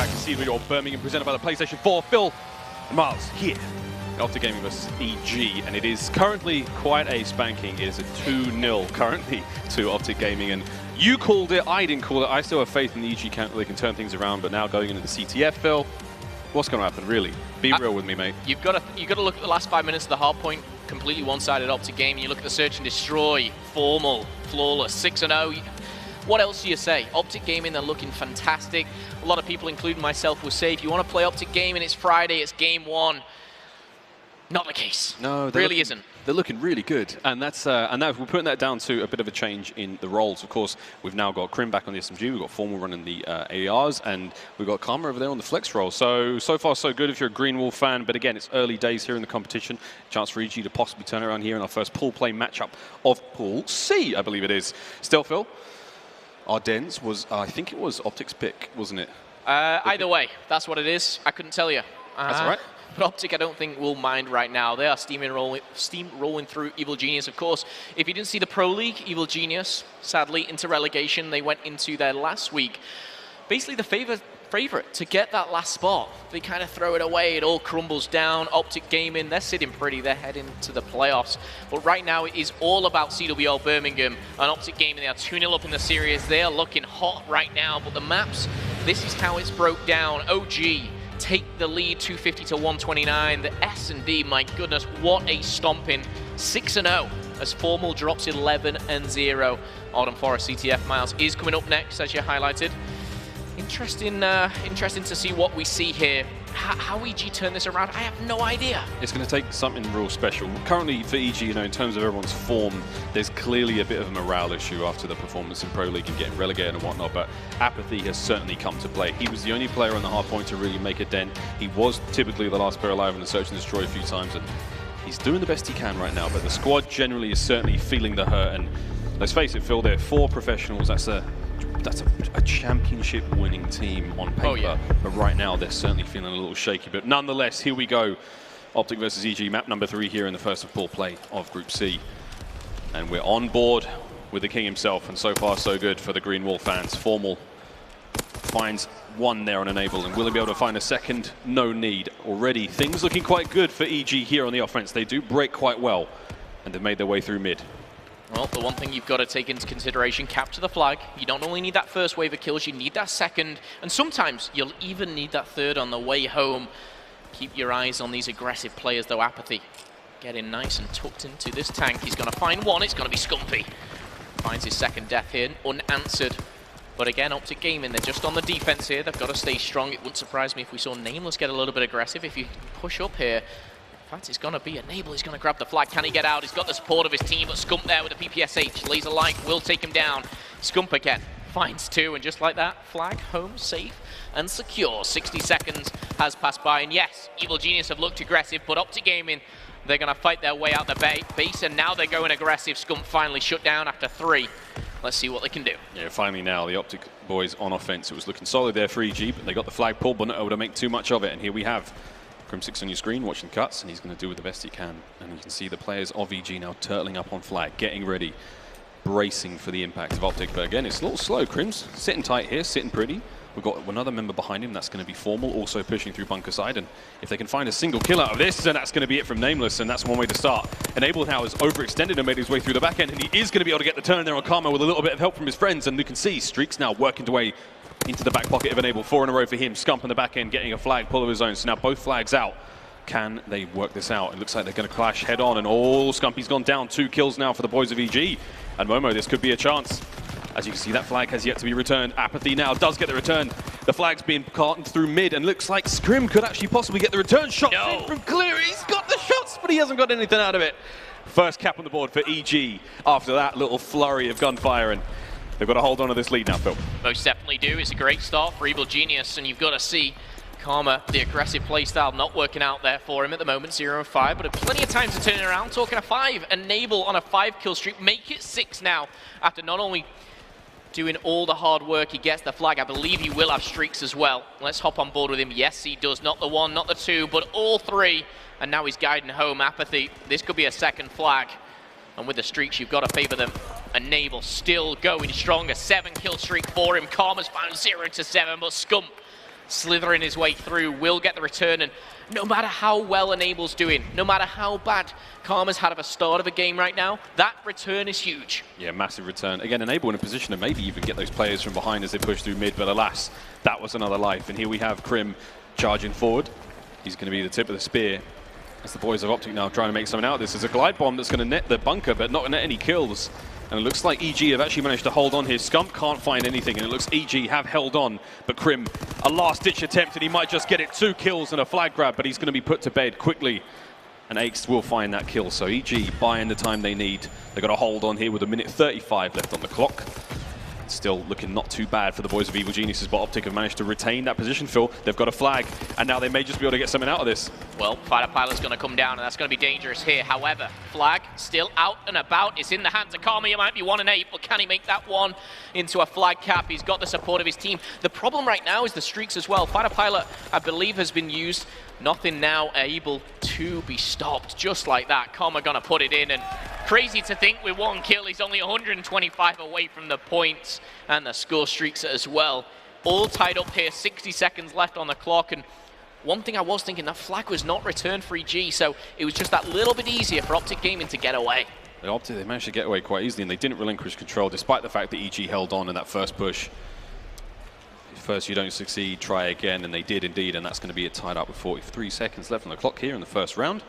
D: back to CWL Birmingham, presented by the PlayStation 4. Phil and Miles here at OpTic Gaming vs EG, and it is currently quite a spanking. It is a 2-0 currently to OpTic Gaming, and you called it, I didn't call it. I still have faith in the EG camp that they can turn things around, but now going into the CTF, Phil, what's going to happen, really? Be real with me, mate.
B: You've got to look at the last 5 minutes of the Hardpoint, completely one-sided OpTic Gaming. You look at the Search and Destroy, formal, flawless, 6-0. What else do you say? OpTic Gaming, they're looking fantastic. A lot of people, including myself, will say if you want to play OpTic Gaming, it's Friday, it's game 1. Not the case.
D: No,
B: really isn't.
D: They're looking really good, and we're putting that down to a bit of a change in the roles. Of course, we've now got Krim back on the SMG, we've got Formal running the ARs, and we've got Karma over there on the flex role. So far so good if you're a Green Wolf fan, but again, it's early days here in the competition. Chance for EG to possibly turn around here in our first pool play matchup of Pool C, I believe it is. Still, Phil, Ardennes was, I think it was OpTic's pick, wasn't it?
B: Either way, that's what it is. I couldn't tell you.
D: That's all right.
B: But OpTic, I don't think will mind right now. They are steamrolling through Evil Genius, of course. If you didn't see the Pro League, Evil Genius, sadly, into relegation. They went into their last week. Basically, the favorite to get that last spot. They kind of throw it away. It all crumbles down. OpTic Gaming, they're sitting pretty. They're heading to the playoffs. But right now, it is all about CWL Birmingham and OpTic Gaming. They are 2-0 up in the series. They are looking hot right now. But the maps, this is how it's broke down. OG take the lead, 250 to 129. The S&D, my goodness, what a stomping. 6-0 as Formal drops 11-0. Ardennes Forest CTF Miles is coming up next, as you highlighted. Interesting to see what we see here. How EG turn this around, I have no idea.
D: It's going to take something real special. Currently for EG, in terms of everyone's form, there's clearly a bit of a morale issue after the performance in Pro League and getting relegated and whatnot, but apathy has certainly come to play. He was the only player on the Hardpoint to really make a dent. He was typically the last player alive in the Search and Destroy a few times, and he's doing the best he can right now, but the squad generally is certainly feeling the hurt, and let's face it, Phil, they're 4 professionals. That's a championship winning team on paper.
B: Oh, yeah.
D: But right now they're certainly feeling a little shaky. But nonetheless, here we go. OpTic versus EG, map number 3 here in the first of pool play of Group C. And we're on board with the king himself, and so far so good for the Green Wolf fans. Formal finds 1 there on enable, and will he be able to find a second? No need. Already things looking quite good for EG here on the offense. They do break quite well, and they've made their way through mid.
B: Well, the one thing you've got to take into consideration, capture the flag. You don't only need that first wave of kills, you need that second, and sometimes you'll even need that third on the way home. Keep your eyes on these aggressive players, though. Apathy getting nice and tucked into this tank. He's going to find 1, it's going to be Scumpy. Finds his second death here, unanswered. But again, OpTic Gaming, they're just on the defense here. They've got to stay strong. It wouldn't surprise me if we saw Nameless get a little bit aggressive. If you push up here, in fact, it's going to be Enable. He's going to grab the flag. Can he get out? He's got the support of his team, but Scump there with the PPSH. Laser Light will take him down. Scump again finds 2, and just like that, flag home safe and secure. 60 seconds has passed by, and yes, Evil Genius have looked aggressive, but OpTic Gaming, they're going to fight their way out the base, and now they're going aggressive. Scump finally shut down after 3. Let's see what they can do. Yeah,
D: finally now, the OpTic boys on offense. It was looking solid there for EG, but they got the flag pulled, but not able to make too much of it, and here we have Crim6 on your screen, watching cuts, and he's going to do the best he can. And you can see the players of EG now turtling up on flag, getting ready, bracing for the impact of OpTic. But again, it's a little slow. Crim's sitting tight here, sitting pretty. We've got another member behind him. That's going to be Formal, also pushing through bunker side. And if they can find a single kill out of this, then that's going to be it from Nameless, and that's one way to start. Enable now has overextended and made his way through the back end, and he is going to be able to get the turn there on Karma with a little bit of help from his friends. And you can see Streaks now working their way into the back pocket of Enable. 4 in a row for him. Scump on the back end, getting a flag pull of his own. So now both flags out. Can they work this out? It looks like they're going to clash head on, and Scumpy's gone down. 2 kills now for the boys of EG. And Momo, this could be a chance. As you can see, that flag has yet to be returned. Apathy now does get the return. The flag's being carted through mid, and looks like Scrim could actually possibly get the return. Shots in from clear. He's got the shots, but he hasn't got anything out of it. First cap on the board for EG after that little flurry of gunfire, and they've got to hold on to this lead now, Phil.
B: Most definitely do. It's a great start for Evil Genius, and you've got to see Karma, the aggressive playstyle, not working out there for him at the moment, 0-5, but plenty of time to turn it around. Talking a 5, Enable on a 5-kill streak, make it 6 now, after not only doing all the hard work, he gets the flag. I believe he will have streaks as well. Let's hop on board with him. Yes, he does. Not the 1, not the 2, but all 3, and now he's guiding home. Apathy, this could be a second flag, and with the streaks, you've got to favor them. Enable still going strong, a 7-kill streak for him. Karma's found 0-7, but Scump slithering his way through, will get the return, and no matter how well Enable's doing, no matter how bad Karma's had of a start of a game right now, that return is huge.
D: Yeah, massive return. Again, Enable in a position to maybe even get those players from behind as they push through mid, but alas, that was another life. And here we have Crim charging forward. He's going to be the tip of the spear. As the boys of OpTic now trying to make something out of this. There's a glide bomb that's going to net the bunker, but not going to net any kills. And it looks like EG have actually managed to hold on here. Scump can't find anything, and it looks EG have held on. But Crim, a last-ditch attempt, and he might just get it. 2 kills and a flag grab, but he's going to be put to bed quickly. And Aix will find that kill. So EG buying the time they need. They've got to hold on here with 1:35 left on the clock. Still looking not too bad for the boys of Evil Geniuses, but OpTic have managed to retain that position, Phil. They've got a flag, and now they may just be able to get something out of this.
B: Well, Fighter Pilot's going to come down, and that's going to be dangerous here. However, flag still out and about. It's in the hands of Karma. He might be 1-8, but can he make that one into a flag cap? He's got the support of his team. The problem right now is the streaks as well. Fighter Pilot, I believe, has been used. Nothing now able to be stopped. Just like that, Karma going to put it in, and crazy to think with 1 kill, he's only 125 away from the points and the score streaks as well. All tied up here, 60 seconds left on the clock, and one thing I was thinking, that flag was not returned for EG, so it was just that little bit easier for OpTic Gaming to get away.
D: They managed to get away quite easily, and they didn't relinquish control, despite the fact that EG held on in that first push. First you don't succeed, try again, and they did indeed, and that's going to be it tied up with 43 seconds left on the clock here in the first round.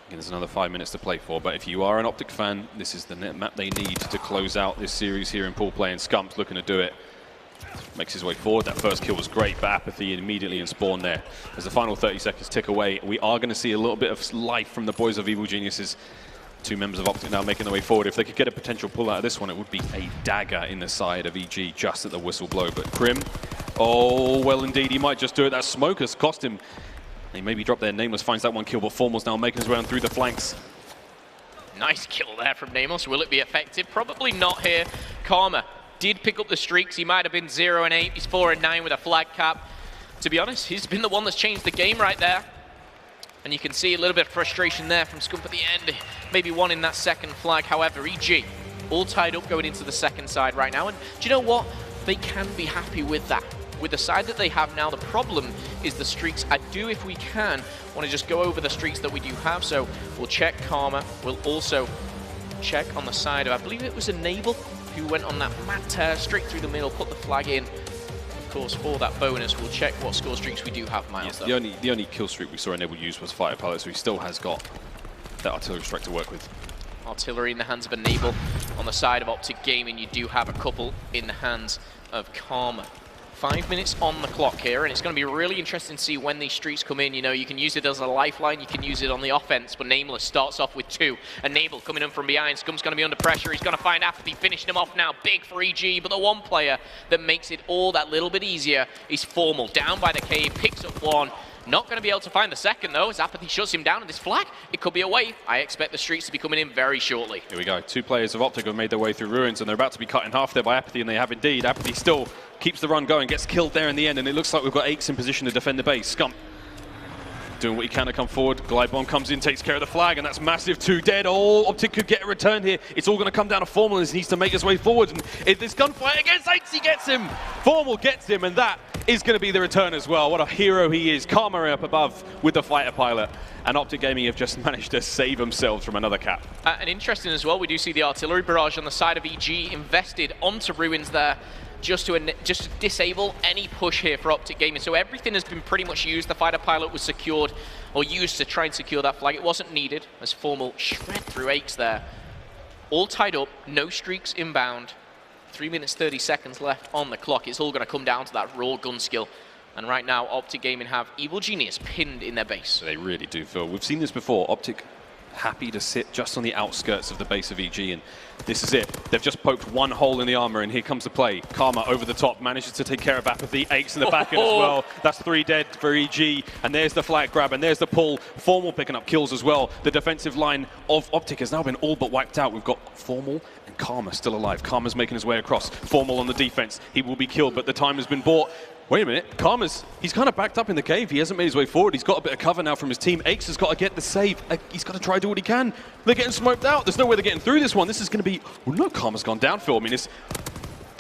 D: Again, there's another 5 minutes to play for, but if you are an OpTic fan, this is the net map they need to close out this series here in pool play, and Scump's looking to do it. Makes his way forward. That first kill was great, but Apathy immediately in spawn there. As the final 30 seconds tick away, we are going to see a little bit of life from the boys of Evil Geniuses. 2 members of OpTic now making their way forward. If they could get a potential pull out of this one, it would be a dagger in the side of EG just at the whistle blow. But Crim, oh, well indeed, he might just do it. That smoke has cost him. They maybe drop their Nameless, finds that 1 kill, but Formal's now making his way on through the flanks.
B: Nice kill there from Nameless. Will it be effective? Probably not here. Karma did pick up the streaks. He might have been 0-8. He's 4-9 with a flag cap. To be honest, he's been the one that's changed the game right there. And you can see a little bit of frustration there from Scump at the end. Maybe one in that second flag. However, EG all tied up going into the second side right now. And do you know what? They can be happy with that. With the side that they have now, the problem is the streaks. I do, if we can, want to just go over the streaks that we do have. So we'll check Karma. We'll also check on the side of, I believe it was Enable, who went on that mad tear straight through the middle, put the flag in. Of course, for that bonus, we'll check what score streaks we do have, Miles.
D: Yes, the only kill streak we saw Enable use was Fighter Pilot, so he still has got that artillery strike to work with.
B: Artillery in the hands of Enable. On the side of OpTic Gaming, you do have a couple in the hands of Karma. 5 minutes on the clock here, and it's going to be really interesting to see when these streaks come in. You know, you can use it as a lifeline, you can use it on the offense, but Nameless starts off with 2. Enable coming in from behind. Scump's going to be under pressure. He's going to find Apathy, finishing him off now. Big for EG, but the one player that makes it all that little bit easier is Formal. Down by the cave, picks up 1. Not going to be able to find the second, though, as Apathy shuts him down, and this flag, it could be away. I expect the streaks to be coming in very shortly.
D: Here we go. 2 players of OpTic have made their way through Ruins, and they're about to be cut in half there by Apathy, and they have indeed. Apathy still keeps the run going, gets killed there in the end, and it looks like we've got Aix in position to defend the base. Scump doing what he can to come forward. Glide bomb comes in, takes care of the flag, and that's massive. 2 dead. Oh, OpTic could get a return here. It's all going to come down to Formal, as he needs to make his way forward. And if this gunfight against Aix, he gets him. Formal gets him, and that is going to be the return as well. What a hero he is. Karma up above with the Fighter Pilot. And OpTic Gaming have just managed to save themselves from another cap.
B: And interesting as well, we do see the artillery barrage on the side of EG invested onto Ruins there, just to disable any push here for OpTic Gaming. So everything has been pretty much used. The Fighter Pilot was secured, or used to try and secure that flag. It wasn't needed, as Formal shred through Aix there. All tied up, no streaks inbound. 3 minutes, 30 seconds left on the clock. It's all going to come down to that raw gun skill. And right now, OpTic Gaming have Evil Genius pinned in their base.
D: They really do, Phil. We've seen this before. OpTic happy to sit just on the outskirts of the base of EG, and this is it. They've just poked 1 hole in the armor, and here comes the play. Karma over the top, manages to take care of Apathy. Aix in the back end as well. That's 3 dead for EG, and there's the flag grab, and there's the pull. Formal picking up kills as well. The defensive line of OpTic has now been all but wiped out. We've got Formal and Karma still alive. Karma's making his way across. Formal on the defense. He will be killed, but the time has been bought. Wait a minute, he's kind of backed up in the cave. He hasn't made his way forward. He's got a bit of cover now from his team. Aix has got to get the save. He's got to try to do what he can. They're getting smoked out. There's no way they're getting through this one. This is going to be... Well, no, Karma's gone down, Phil. I mean,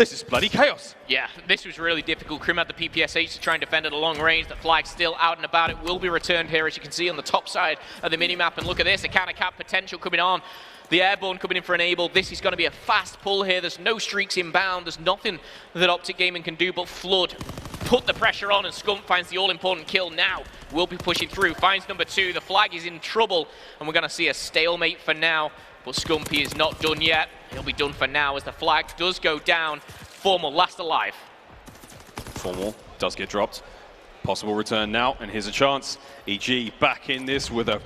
D: This is bloody chaos.
B: Yeah, this was really difficult. Krim had the PPSH to try and defend at a long range. The flag's still out and about. It will be returned here, as you can see on the top side of the minimap. And look at this, the counter-cap potential coming on. The airborne coming in for Enable. This is going to be a fast pull here. There's no streaks inbound. There's nothing that OpTic Gaming can do but flood. Put the pressure on, and Scump finds the all-important kill now. Will be pushing through, finds number 2. The flag is in trouble, and we're going to see a stalemate for now. But Scumpy is not done yet. He'll be done for now as the flag does go down. Formal last alive.
D: Formal does get dropped. Possible return now, and here's a chance. EG back in this with a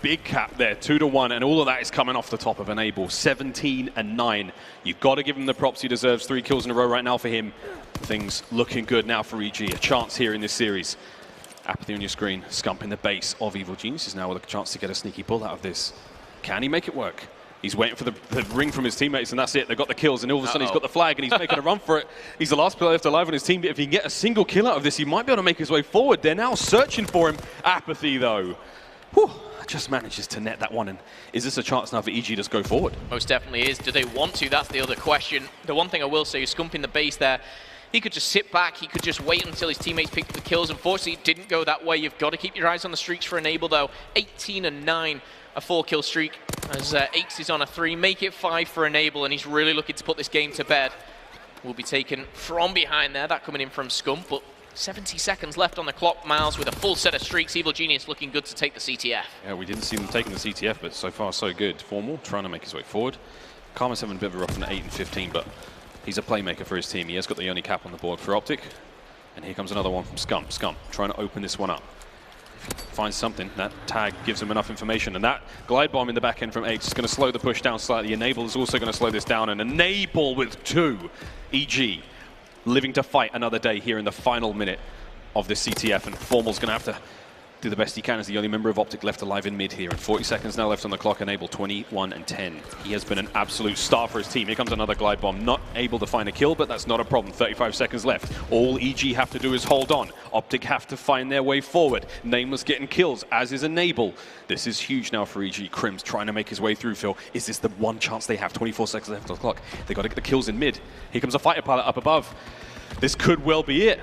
D: big cap there, 2-1, and all of that is coming off the top of Enable. 17-9. You've got to give him the props he deserves. 3 kills in a row right now for him. Things looking good now for EG. A chance here in this series. Apathy on your screen. Scump in the base of Evil Geniuses now with a chance to get a sneaky pull out of this. Can he make it work? He's waiting for the ring from his teammates, and that's it. They've got the kills, and all of a sudden he's got the flag, and he's making a run for it. He's the last player left alive on his team, but if he can get a single kill out of this, he might be able to make his way forward. They're now searching for him. Apathy, though. Whew, just manages to net that one. And is this a chance now for EG to just go forward?
B: Most definitely is. Do they want to? That's the other question. The one thing I will say is Scumping the base there. He could just sit back. He could just wait until his teammates pick up the kills. Unfortunately, it didn't go that way. You've got to keep your eyes on the streaks for Enable, though. 18-9. A 4-kill streak as Aches is on a 3. Make it 5 for Enable, and he's really looking to put this game to bed. Will be taken from behind there. That coming in from Scump, but 70 seconds left on the clock. Miles with a full set of streaks. Evil Genius looking good to take the CTF.
D: Yeah, we didn't see them taking the CTF, but so far so good. Formal trying to make his way forward. Karma's having a bit of a rough on 8 and 15, but he's a playmaker for his team. He has got the only cap on the board for OpTic. And here comes another one from Scump. Scump trying to open this one up. Finds something. That tag gives him enough information, and that glide bomb in the back end from H is going to slow the push down slightly. Enable is also going to slow this down, and Enable with 2. EG living to fight another day here in the final minute of this CTF, and Formal's going to have to do the best he can as the only member of OpTic left alive in mid here. And 40 seconds now left on the clock. Enable 21-10. He has been an absolute star for his team. Here comes another glide bomb. Not able to find a kill, but that's not a problem. 35 seconds left. All EG have to do is hold on. OpTic have to find their way forward. Nameless getting kills, as is Enable. This is huge now for EG. Crim's trying to make his way through, Phil. Is this the one chance they have? 24 seconds left on the clock. They've got to get the kills in mid. Here comes a fighter pilot up above. This could well be it.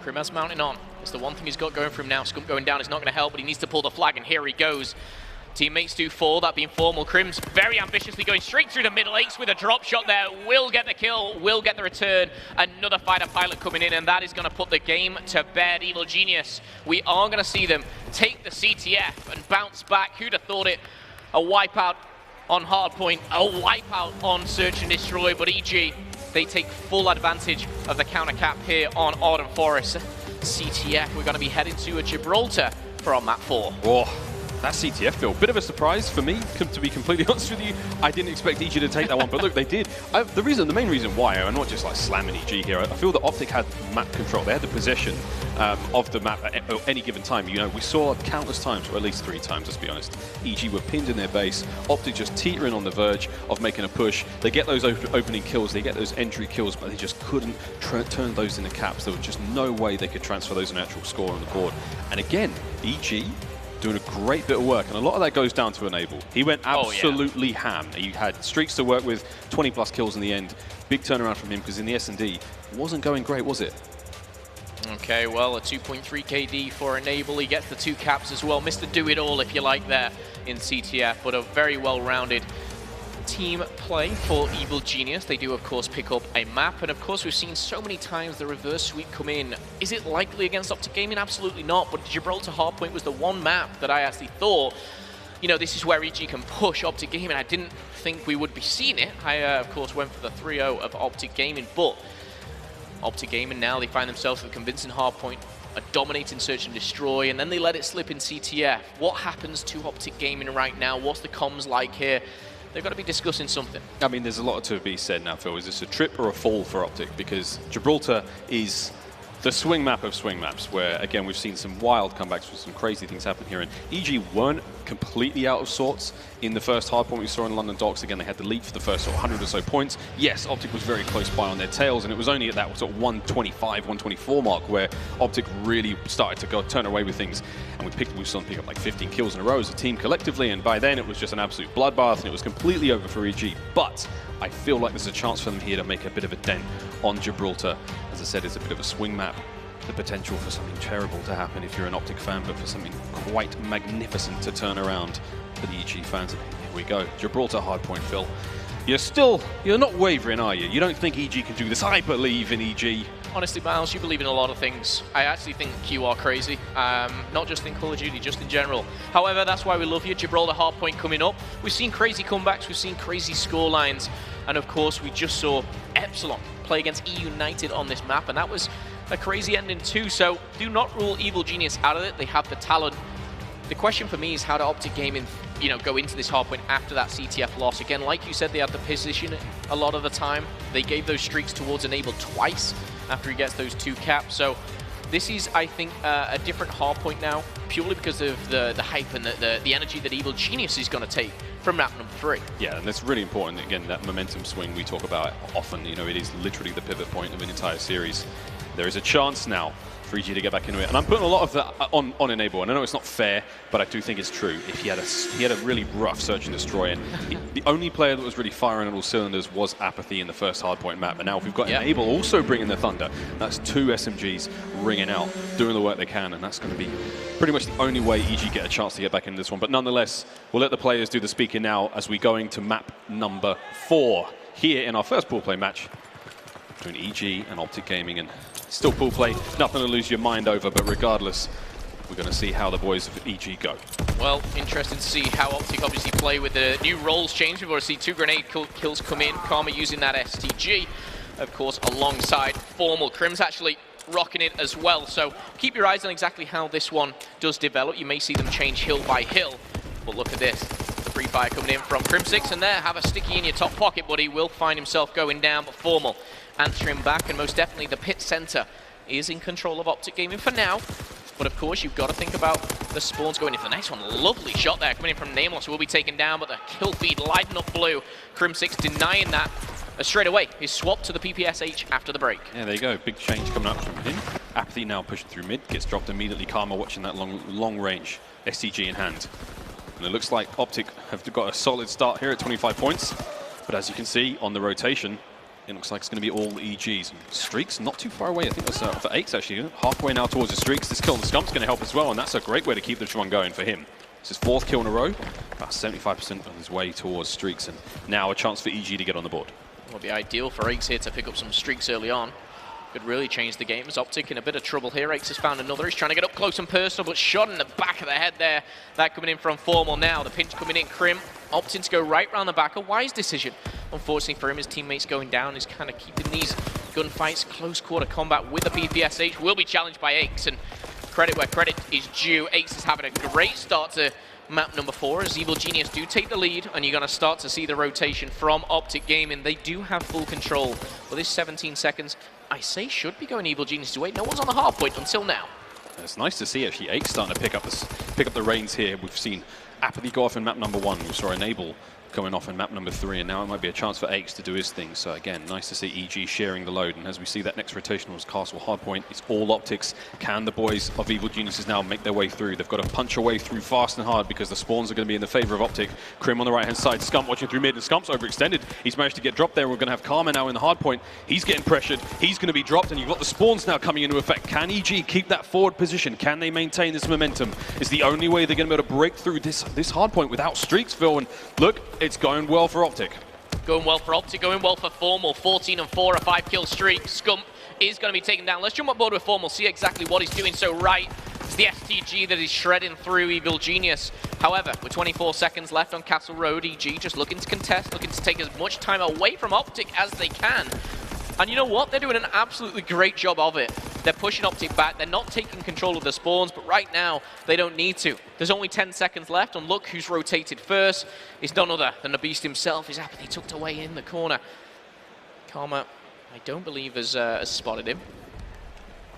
B: Krim has mounting on. It's the one thing he's got going for him now. Scump going down is not going to help, but he needs to pull the flag, and here he goes. Teammates do fall, that being Formal. Krim's very ambitiously going straight through the middle. Ace with a drop shot there. Will get the kill, will get the return. Another fighter pilot coming in, and that is going to put the game to bed. Evil Genius, we are going to see them take the CTF and bounce back. Who'd have thought it? A wipeout on Hardpoint, a wipeout on Search and Destroy, but EG, they take full advantage of the counter cap here on Ardennes Forest. CTF, we're going to be heading to a Gibraltar for our map 4.
D: Oh, that CTF, Phil. Bit of a surprise for me, to be completely honest with you. I didn't expect EG to take that one, but look, they did. The main reason why, I'm not just like slamming EG here, I feel that OpTic had map control. They had the possession of the map at any given time. You know, we saw countless times, or at least 3 times, let's be honest. EG were pinned in their base. OpTic just teetering on the verge of making a push. They get those opening kills, they get those entry kills, but they just couldn't turn those into caps. There was just no way they could transfer those in actual score on the board. And again, EG doing a great bit of work, and a lot of that goes down to Enable. He went absolutely ham. He had streaks to work with, 20+ kills in the end. Big turnaround from him, because in the S&D, it wasn't going great, was it?
B: Okay, well, a 2.3 KD for Enable. He gets the 2 caps as well. Mr. Do-It-All, if you like, there in CTF, but a very well-rounded team play for Evil Genius. They do, of course, pick up a map, and of course, we've seen so many times the reverse sweep come in. Is it likely against OpTic Gaming? Absolutely not, but Gibraltar Hardpoint was the one map that I actually thought, you know, this is where EG can push OpTic Gaming. I didn't think we would be seeing it. I, of course, went for the 3-0 of OpTic Gaming, but OpTic Gaming now, they find themselves with a convincing Hardpoint, a dominating Search and Destroy, and then they let it slip in CTF. What happens to OpTic Gaming right now? What's the comms like here? They've got to be discussing something. I
D: mean, there's a lot to be said now, Phil. Is this a trip or a fall for OpTic? Because Gibraltar is the swing map of swing maps, where, again, we've seen some wild comebacks with some crazy things happen here. And EG weren't completely out of sorts in the first Hardpoint we saw in London Docks. Again, they had the lead for the first sort of 100 or so points. Yes, OpTic was very close by on their tails, and it was only at that sort of 125, 124 mark where OpTic really started to turn away with things. And we saw them pick up like 15 kills in a row as a team collectively, and by then it was just an absolute bloodbath, and it was completely over for EG. But I feel like there's a chance for them here to make a bit of a dent on Gibraltar. As I said, it's a bit of a swing map. The potential for something terrible to happen if you're an OpTic fan, but for something quite magnificent to turn around for the EG fans. And here we go. Gibraltar Hardpoint, Phil. You're not wavering, are you? You don't think EG can do this? I believe in EG.
B: Honestly, Miles, you believe in a lot of things. I actually think Q are crazy, not just in Call of Duty, just in general. However, that's why we love you. Gibraltar Hardpoint coming up. We've seen crazy comebacks, we've seen crazy scorelines, and of course, we just saw Epsilon play against E United on this map, and that was a crazy ending too. So do not rule Evil Genius out of it. They have the talent. The question for me is how do OpTic Gaming, go into this Hardpoint after that CTF loss. Again, like you said, they had the position a lot of the time. They gave those streaks towards Enable twice after he gets those 2 caps. So this is, I think, a different Hardpoint now, purely because of the hype and the energy that Evil Genius is going to take from map number 3.
D: Yeah, and that's really important. Again, that momentum swing we talk about often, it is literally the pivot point of an entire series. There is a chance now for EG to get back into it, and I'm putting a lot of that on Enable, and I know it's not fair, but I do think it's true. If he had a really rough search and destroy, and the only player that was really firing on all cylinders was Apathy in the first Hardpoint map, and now if we've got Enable also bringing the thunder, that's 2 SMGs ringing out, doing the work they can, and that's going to be pretty much the only way EG get a chance to get back into this one. But nonetheless, we'll let the players do the speaking now as we go into map number 4 here in our first pool play match between EG and OpTic Gaming. And still pool play, nothing to lose your mind over, but regardless, we're going to see how the boys of EG go.
B: Well, interesting to see how OpTic obviously play with the new roles change. We've already seen 2 grenade kills come in. Karma using that STG, of course, alongside Formal. Crim's actually rocking it as well. So keep your eyes on exactly how this one does develop. You may see them change hill by hill, but look at this. The free fire coming in from Crim6, and there, have a sticky in your top pocket, but he will find himself going down, but Formal answering back, and most definitely the pit center is in control of OpTic Gaming for now. But of course, you've got to think about the spawns going in for the next one. Lovely shot there coming in from Nameless, who will be taken down, but the kill feed lighting up blue. Crim6 denying that. Straight away, he's swapped to the PPSH after the break.
D: Yeah, there you go. Big change coming up from him. Apathy now pushing through mid, gets dropped immediately. Karma watching that long range STG in hand. And it looks like OpTic have got a solid start here at 25 points. But as you can see on the rotation, it looks like it's going to be all EGs. And Streaks not too far away. I think that's for Aches actually. Halfway now towards the Streaks. This kill on the Scump's going to help as well, and that's a great way to keep this one going for him. It's his 4th kill in a row, about 75% on his way towards Streaks, and now a chance for EG to get on the board.
B: Well, it'd be ideal for Aches here to pick up some Streaks early on. Could really change the game. As OpTic in a bit of trouble here. Aches has found another. He's trying to get up close and personal, but shot in the back of the head there. That coming in from Formal now. The pinch coming in. Crim opting to go right round the back. A wise decision. Unfortunately for him, his teammates going down. He's kind of keeping these gunfights, close quarter combat with the PPSH. Will be challenged by Aches, and credit where credit is due. Aches is having a great start to map number 4 as Evil Genius do take the lead, and you're going to start to see the rotation from OpTic Gaming. They do have full control. Well, this 17 seconds, I say, should be going Evil Genius' way. No one's on the hard point until now.
D: It's nice to see actually Aches starting to pick up the reins here. We've seen Apathy go off in map number 1. We saw Enable going off in map number 3, and now it might be a chance for Aches to do his thing. So again, nice to see EG sharing the load. And as we see that next rotation was Castle Hardpoint, it's all OpTics. Can the boys of Evil Geniuses now make their way through? They've got to punch a way through fast and hard because the spawns are going to be in the favor of OpTic. Crim on the right hand side, Scump watching through mid, and Scump's overextended. He's managed to get dropped there. We're going to have Karma now in the Hardpoint. He's getting pressured. He's going to be dropped, and you've got the spawns now coming into effect. Can EG keep that forward position? Can they maintain this momentum? It's the only way they're going to be able to break through this Hardpoint without Streaks, Phil. And look, it's going well for OpTic.
B: Going well for OpTic, going well for Formal. 14 and 4, a 5-kill streak. Scump is going to be taken down. Let's jump on board with Formal, see exactly what he's doing so right. It's the STG that is shredding through Evil Genius. However, with 24 seconds left on Castle Road, EG just looking to contest, looking to take as much time away from OpTic as they can. And you know what? They're doing an absolutely great job of it. They're pushing OpTic back. They're not taking control of the spawns, but right now, they don't need to. There's only 10 seconds left, and look who's rotated first. It's none other than the Beast himself. His Apathy tucked away in the corner. Karma, I don't believe, has spotted him.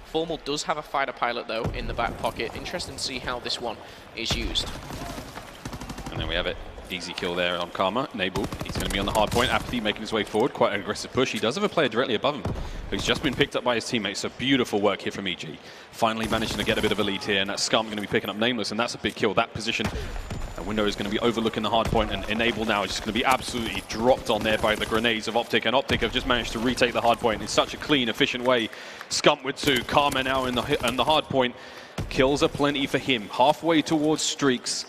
B: Formal does have a fighter pilot, though, in the back pocket. Interesting to see how this one is used.
D: And there we have it. Easy kill there on Karma. Enable, he's going to be on the hard point. Apathy making his way forward. Quite an aggressive push. He does have a player directly above him who's just been picked up by his teammates. So beautiful work here from EG. Finally managing to get a bit of a lead here, and that Scum going to be picking up Nameless, and that's a big kill. That position And Window is going to be overlooking the hard point, and Enable now is just going to be absolutely dropped on there by the grenades of OpTic, and OpTic have just managed to retake the hard point in such a clean, efficient way. Scump with 2, Karma now in the hard point. Kills are plenty for him. Halfway towards streaks.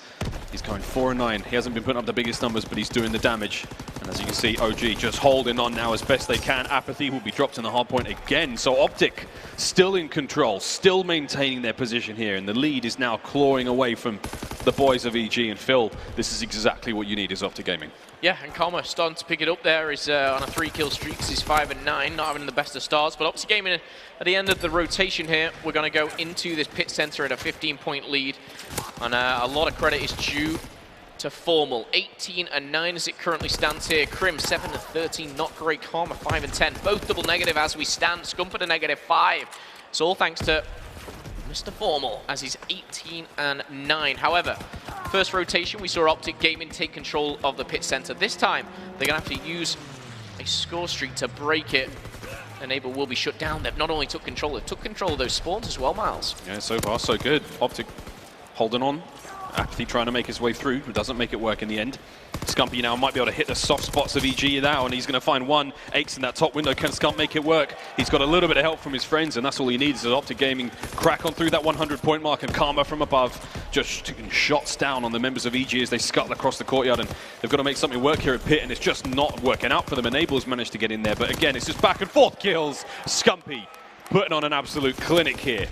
D: He's going 4-9. He hasn't been putting up the biggest numbers, but he's doing the damage. And as you can see, OG just holding on now as best they can. Apathy will be dropped in the hard point again. So OpTic still in control, still maintaining their position here. And the lead is now clawing away from the boys of EG. And Phil, this is exactly what you need as OpTic Gaming.
B: Yeah, and Karma starting to pick it up there. Is on a 3-kill streak. He's 5-9, not having the best of starts. But OpTic Gaming at the end of the rotation here, we're going to go into this pit center at a 15-point lead. And a lot of credit is due to Formal. 18-9 as it currently stands here. Crim 7-13, not great. Karma 5-10, both double negative as we stand. Scump at a -5. It's all thanks to Mr. Formal as he's 18-9. However, first rotation we saw OpTic Gaming take control of the pit center. This time they're going to have to use a score streak to break it. Enable will be shut down. They've not only took control, they've took control of those spawns as well, Miles.
D: Yeah, so far so good. OpTic holding on. Apathy trying to make his way through, but doesn't make it work in the end. Scumpy now might be able to hit the soft spots of EG now, and he's going to find one. Aches in that top window. Can Scump make it work? He's got a little bit of help from his friends, and that's all he needs as OpTic Gaming crack on through that 100-point mark, and Karma from above just taking shots down on the members of EG as they scuttle across the courtyard, and they've got to make something work here at pit, and it's just not working out for them. Enable's managed to get in there, but again, it's just back and forth kills. Scumpy putting on an absolute clinic here.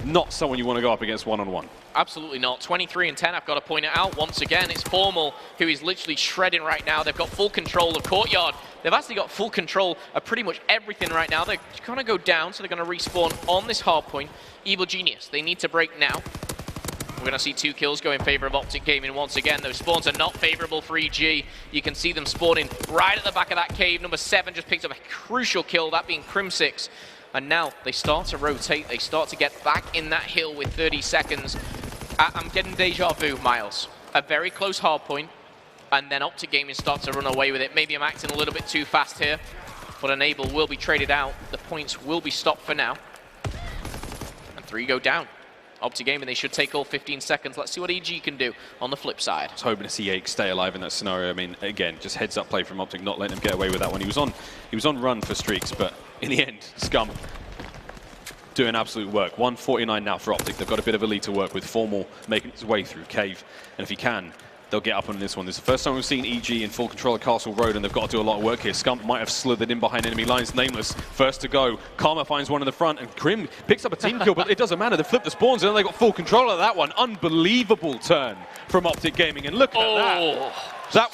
D: Not someone you want to go up against one-on-one.
B: Absolutely not. 23-10, I've got to point it out. Once again, it's Formal who is literally shredding right now. They've got full control of Courtyard. They've actually got full control of pretty much everything right now. They're going to go down, so they're going to respawn on this hard point. Evil Genius, they need to break now. We're going to see 2 kills go in favor of OpTic Gaming once again. Those spawns are not favorable for EG. You can see them spawning right at the back of that cave. Number 7 just picked up a crucial kill, that being Crim6. And now they start to rotate. They start to get back in that hill with 30 seconds. I'm getting deja vu, Miles. A very close hard point, and then OpTic Gaming starts to run away with it. Maybe I'm acting a little bit too fast here, but Enable will be traded out. The points will be stopped for now. And 3 go down. OpTic Gaming, they should take all 15 seconds. Let's see what EG can do on the flip side.
D: I was hoping to see Ache stay alive in that scenario. I mean, again, just heads up play from OpTic, not letting him get away with that one. He was on run for streaks, but in the end, Scump doing absolute work. 149 now for OpTic. They've got a bit of a lead to work with. Formal making his way through cave, and if he can, they'll get up on this one. This is the first time we've seen EG in full control of Castle Road, and they've got to do a lot of work here. Scump might have slithered in behind enemy lines. Nameless, first to go. Karma finds one in the front, and Crim picks up a team kill, but it doesn't matter. They flip the spawns, and then they got full control of that one. Unbelievable turn from OpTic Gaming, and look at that.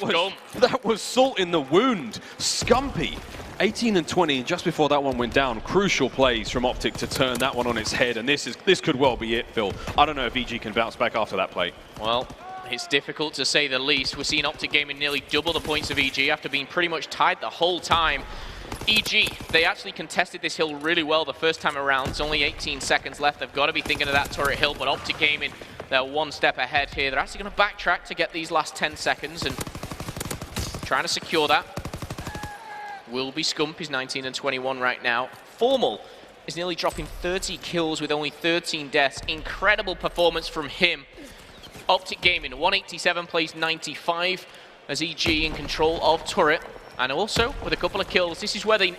D: That was salt in the wound. Scumpy. 18-20, and just before that one went down, crucial plays from OpTic to turn that one on its head, and this could well be it, Phil. I don't know if EG can bounce back after that play.
B: Well, it's difficult to say the least. We're seeing OpTic Gaming nearly double the points of EG after being pretty much tied the whole time. EG, they actually contested this hill really well the first time around. There's only 18 seconds left. They've got to be thinking of that turret hill, but OpTic Gaming, they're one step ahead here. They're actually going to backtrack to get these last 10 seconds and trying to secure that. Will be Scump, he's 19-21 right now. Formal is nearly dropping 30 kills with only 13 deaths. Incredible performance from him. OpTic Gaming, 187 plays 95 as EG in control of turret. And also with a couple of kills, this is where they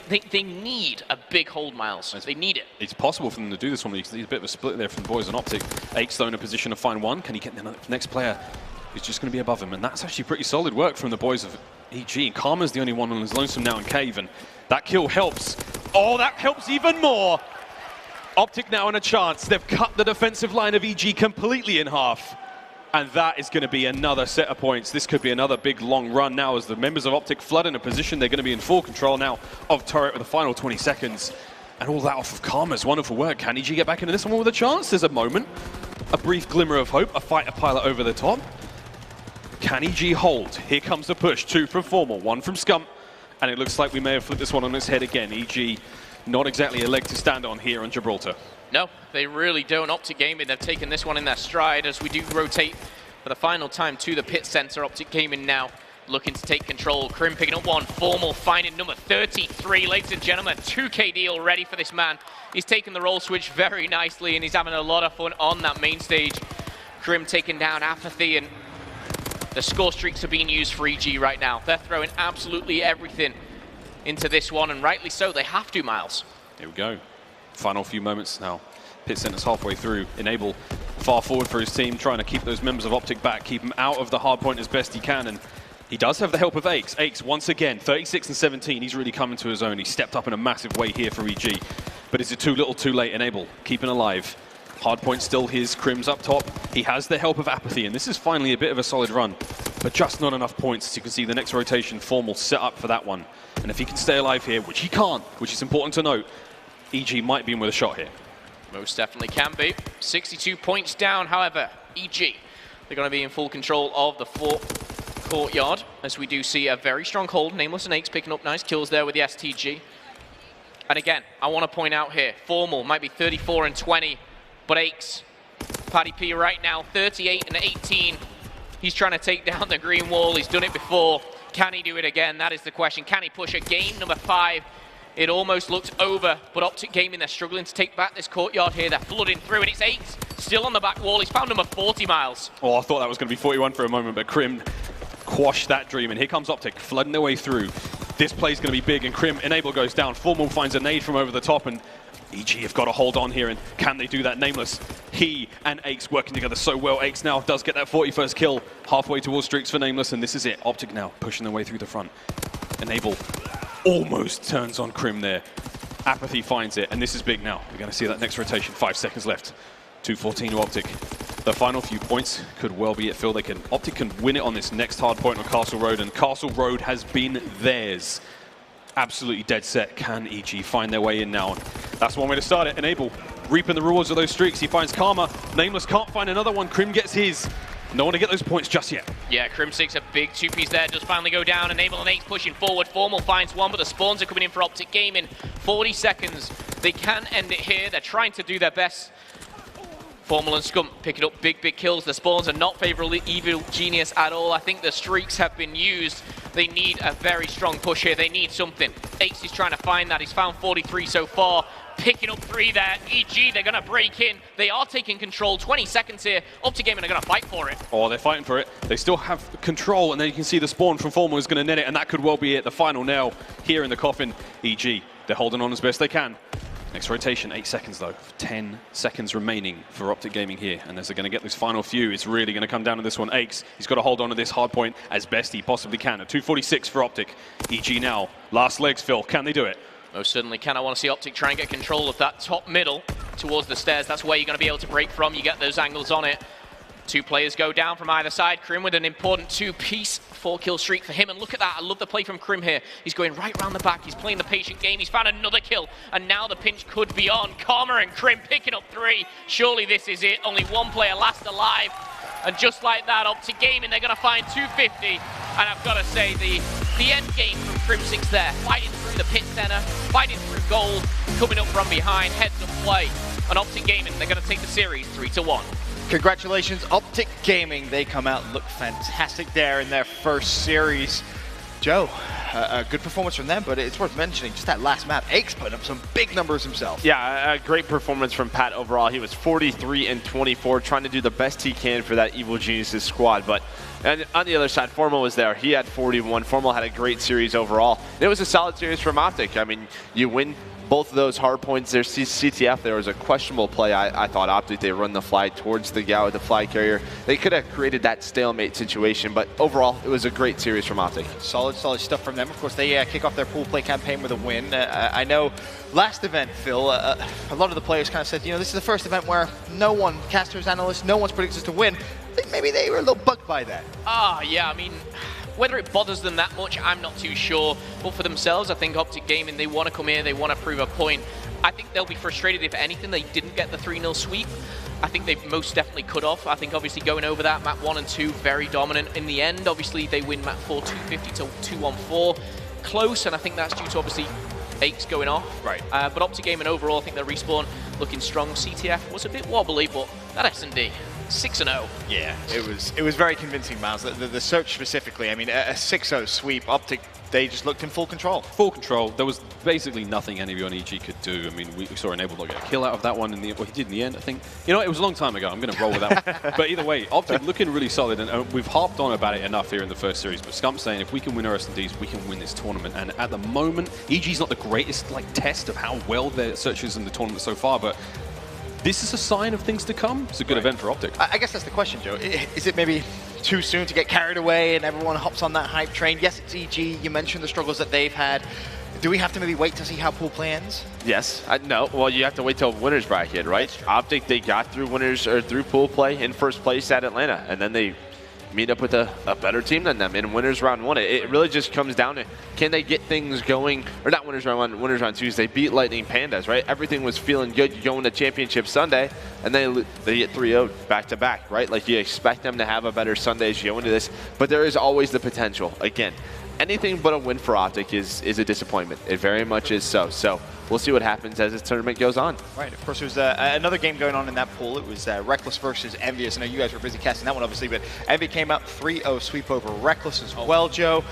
B: need a big hold, Miles. They need it.
D: It's possible for them to do this one. There's a bit of a split there from the boys on OpTic. Ache's though in a position to find one. Can he get the next player who's just going to be above him? And that's actually pretty solid work from the boys of EG. Karma's the only one on his lonesome now in cave, and that kill helps. Oh, that helps even more. OpTic now in a chance. They've cut the defensive line of EG completely in half. And that is going to be another set of points. This could be another big long run now as the members of OpTic flood in a position. They're going to be in full control now of turret with the final 20 seconds. And all that off of Karma's wonderful work. Can EG get back into this one with a chance? There's a moment, a brief glimmer of hope, a fighter pilot over the top. Can EG hold? Here comes the push. 2 from Formal, 1 from Scump. And it looks like we may have flipped this one on its head again. EG, not exactly a leg to stand on here on Gibraltar.
B: No, they really don't. OpTic Gaming, they've taken this one in their stride as we do rotate for the final time to the pit center. OpTic Gaming now looking to take control. Crim picking up one. Formal finding number 33. Ladies and gentlemen, 2KD already for this man. He's taken the role switch very nicely, and he's having a lot of fun on that main stage. Crim taking down Apathy, and The score streaks are being used for EG right now. They're throwing absolutely everything into this one, and rightly so. They have to, Miles.
D: Here we go. Final few moments now. Pit center's halfway through. Enable far forward for his team, trying to keep those members of OpTic back, keep him out of the hard point as best he can. And he does have the help of Aches. Aches, once again, 36 and 17. He's really coming to his own. He stepped up in a massive way here for EG. But is it too little, too late? Enable, keeping alive. Hardpoint still his, Crim's up top. He has the help of Apathy, and this is finally a bit of a solid run, but just not enough points. As you can see, the next rotation, Formal set up for that one. And if he can stay alive here, which he can't, which is important to note, EG might be in with a shot here.
B: Most definitely can be. 62 points down, however, EG, they're going to be in full control of the courtyard, as we do see a very strong hold. Nameless and Aches picking up nice kills there with the STG. And again, I want to point out here, Formal might be 34 and 20, but Aches, Paddy P right now, 38 and 18. He's trying to take down the green wall. He's done it before. Can he do it again? That is the question. Can he push a game number 5? It almost looks over, but OpTic Gaming, they're struggling to take back this courtyard here. They're flooding through, and it's Aches still on the back wall. He's found number 40, Miles.
D: Oh, I thought that was going to be 41 for a moment, but Crim quashed that dream, and here comes OpTic, flooding their way through. This play's going to be big, and Crim, Enable goes down. Formal finds a nade from over the top, and EG have got to hold on here, and can they do that? Nameless, he and Aches working together so well. Aches now does get that 41st kill, halfway towards streaks for Nameless, and this is it. OpTic now pushing their way through the front. Enable almost turns on Crim there. Apathy finds it, and this is big now. We're going to see that next rotation, 5 seconds left. 2:14 to OpTic. The final few points could well be it, Phil. OpTic can win it on this next hard point on Castle Road, and Castle Road has been theirs. Absolutely dead set. Can EG find their way in now? That's one way to start it. Enable reaping the rewards of those streaks. He finds Karma. Nameless can't find another one. Crim gets his. No one to get those points just yet.
B: Yeah, Crim 6, a big 2-piece there, does finally go down. Enable and Aches pushing forward. Formal finds one, but the spawns are coming in for OpTic Gaming. 40 seconds. They can end it here. They're trying to do their best. Formal and Scump picking up big kills. The spawns are not favorable Evil Genius at all. I think the streaks have been used. They need a very strong push here. They need something. Aches is trying to find that. He's found 43 so far. Picking up 3 there. EG, they're going to break in. They are taking control. 20 seconds here. OpTic Gaming are going to fight for it.
D: Oh, they're fighting for it. They still have control, and then you can see the spawn from Formal is going to net it, and that could well be it. The final nail here in the coffin. EG, they're holding on as best they can. Next rotation, 8 seconds though. 10 seconds remaining for OpTic Gaming here. And as they're going to get this final few, it's really going to come down to this one. Aches, he's got to hold on to this hard point as best he possibly can. At 2:46 for OpTic. EG now, last legs, Phil. Can they do it?
B: Most certainly can. I want to see OpTic try and get control of that top middle towards the stairs. That's where you're going to be able to break from. You get those angles on it. 2 players go down from either side. Crim with an important 2-piece 4-kill streak for him. And look at that. I love the play from Crim here. He's going right round the back. He's playing the patient game. He's found another kill. And now the pinch could be on. Karma and Crim picking up 3. Surely this is it. Only 1 player last alive. And just like that, OpTic Gaming, they're going to find 250. And I've got to say, the end game from Crim 6 there. Fighting through the pit center. Fighting through gold. Coming up from behind. Heads up play. And OpTic Gaming, they're going to take the series 3-1.
A: Congratulations, OpTic Gaming. They come out and look fantastic there in their first series. Joe, a good performance from them, but it's worth mentioning just that last map. Aches putting up some big numbers himself.
C: Yeah, a great performance from Pat overall. He was 43 and 24, trying to do the best he can for that Evil Geniuses squad. But and on the other side, Formal was there. He had 41. Formal had a great series overall. It was a solid series from OpTic. I mean, you win both of those hard points. There's CTF. There was a questionable play. I thought OpTic, they run the flag towards the guy with the flag carrier. They could have created that stalemate situation, but overall, it was a great series from OpTic.
A: Solid stuff from them. Of course, they kick off their pool play campaign with a win. I know last event, Phil, a lot of the players kind of said, this is the first event where no one, casters, analysts, no one's predicted us to win. I think maybe they were a little bugged by that.
B: Yeah, I mean, whether it bothers them that much, I'm not too sure. But for themselves, I think OpTic Gaming, they want to come here, they want to prove a point. I think they'll be frustrated if anything, they didn't get the 3-0 sweep. I think they most definitely could have. I think obviously going over that, map 1 and 2, very dominant. In the end, obviously they win map 4, 250 to 214. Close, and I think that's due to obviously Aches going off.
A: Right.
B: But OpTic Gaming overall, I think their respawn looking strong. CTF was a bit wobbly, but that S&D, 6-0.
A: Yeah, it was very convincing, Miles. The search specifically, I mean, a 6-0 sweep. OpTic they just looked in full control.
D: Full control. There was basically nothing any on EG could do. I mean, we saw Enable not get a kill out of that one. Well, he did in the end, I think. You know, it was a long time ago. I'm going to roll with that one. But either way, OpTic looking really solid. And we've harped on about it enough here in the first series. But Scump's saying if we can win our S&Ds, we can win this tournament. And at the moment, EG's not the greatest test of how well their search is in the tournament so far. But this is a sign of things to come. It's a good event for OpTic.
A: I guess that's the question, Joe. Is it maybe too soon to get carried away and everyone hops on that hype train? Yes, it's EG. You mentioned the struggles that they've had. Do we have to maybe wait to see how pool play ends?
C: Yes. No. Well, you have to wait till winners bracket, right? OpTic, they got through through pool play in first place at Atlanta, and then they meet up with a better team than them in winners round 1. It really just comes down to, can they get things going, or not winners round 1, winners round 2. They beat Lightning Pandas, right? Everything was feeling good. You go into Championship Sunday, and they get 3-0 back-to-back, right? Like, you expect them to have a better Sunday as you go into this, but there is always the potential. Again, anything but a win for OpTic is a disappointment. It very much is so. So we'll see what happens as this tournament goes on.
A: Right. Of course, there was another game going on in that pool. It was Reckless versus Envious. I know you guys were busy casting that one, obviously, but Envy came out 3-0 sweep over Reckless as well, Joe.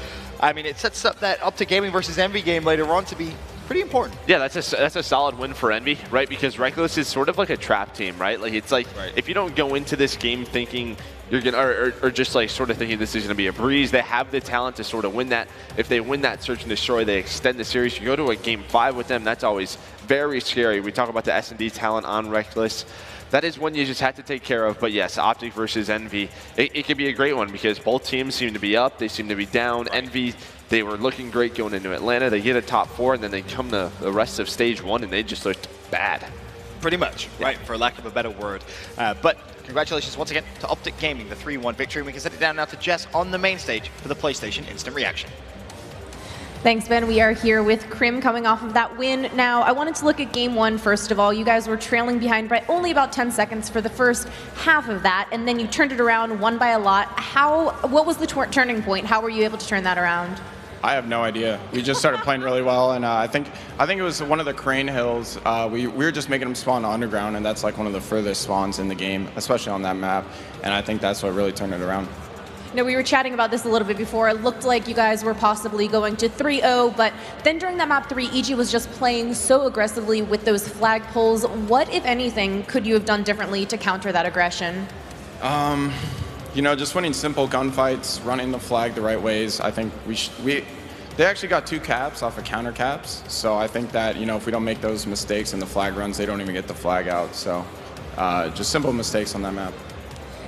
A: I mean, it sets up that OpTic Gaming versus Envy game later on to be pretty important.
C: Yeah, that's a solid win for Envy, right? Because Reckless is sort of like a trap team, right? Like, it's like, if you don't go into this game thinking you're gonna, or just like sort of thinking this is gonna be a breeze, they have the talent to sort of win that. If they win that search and destroy, they extend the series. You go to a game 5 with them, that's always very scary. We talk about the S&D talent on Reckless. That is one you just have to take care of. But yes, OpTic versus Envy, it could be a great one because both teams seem to be up, they seem to be down. Envy, they were looking great going into Atlanta. They get a top 4, and then they come to the rest of stage 1, and they just looked bad.
A: Pretty much, right, for lack of a better word. But congratulations once again to OpTic Gaming, the 3-1 victory. We can set it down now to Jess on the main stage for the PlayStation Instant Reaction.
E: Thanks, Ben. We are here with Crim coming off of that win. Now, I wanted to look at game 1 first of all. You guys were trailing behind by only about 10 seconds for the first half of that, and then you turned it around, won by a lot. What was the turning point? How were you able to turn that around?
F: I have no idea. We just started playing really well, and I think it was one of the crane hills. We were just making them spawn underground, and that's like one of the furthest spawns in the game, especially on that map. And I think that's what really turned it around.
E: You know, we were chatting about this a little bit before. It looked like you guys were possibly going to 3-0, but then during that map 3, EG was just playing so aggressively with those flag pulls. What, if anything, could you have done differently to counter that aggression?
F: You know, just winning simple gunfights, running the flag the right ways. I think they actually got 2 caps off of counter caps. So I think that, you know, if we don't make those mistakes in the flag runs, they don't even get the flag out. So just simple mistakes on that map.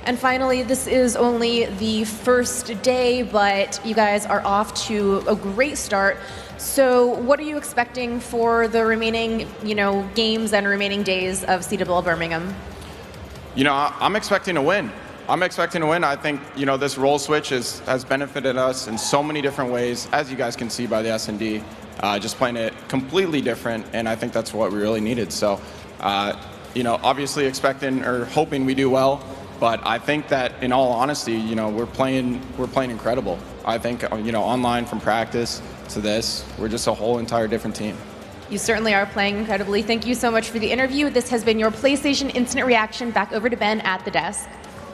E: And finally, this is only the first day, but you guys are off to a great start. So what are you expecting for the remaining, games and remaining days of CWL Birmingham?
F: You know, I'm expecting to win. I think, this role switch has benefited us in so many different ways, as you guys can see by the S&D, just playing it completely different, and I think that's what we really needed. So, obviously expecting or hoping we do well, but I think that in all honesty, we're playing incredible. I think, online from practice to this, we're just a whole entire different team.
E: You certainly are playing incredibly. Thank you so much for the interview. This has been your PlayStation Instant Reaction. Back over to Ben at the desk.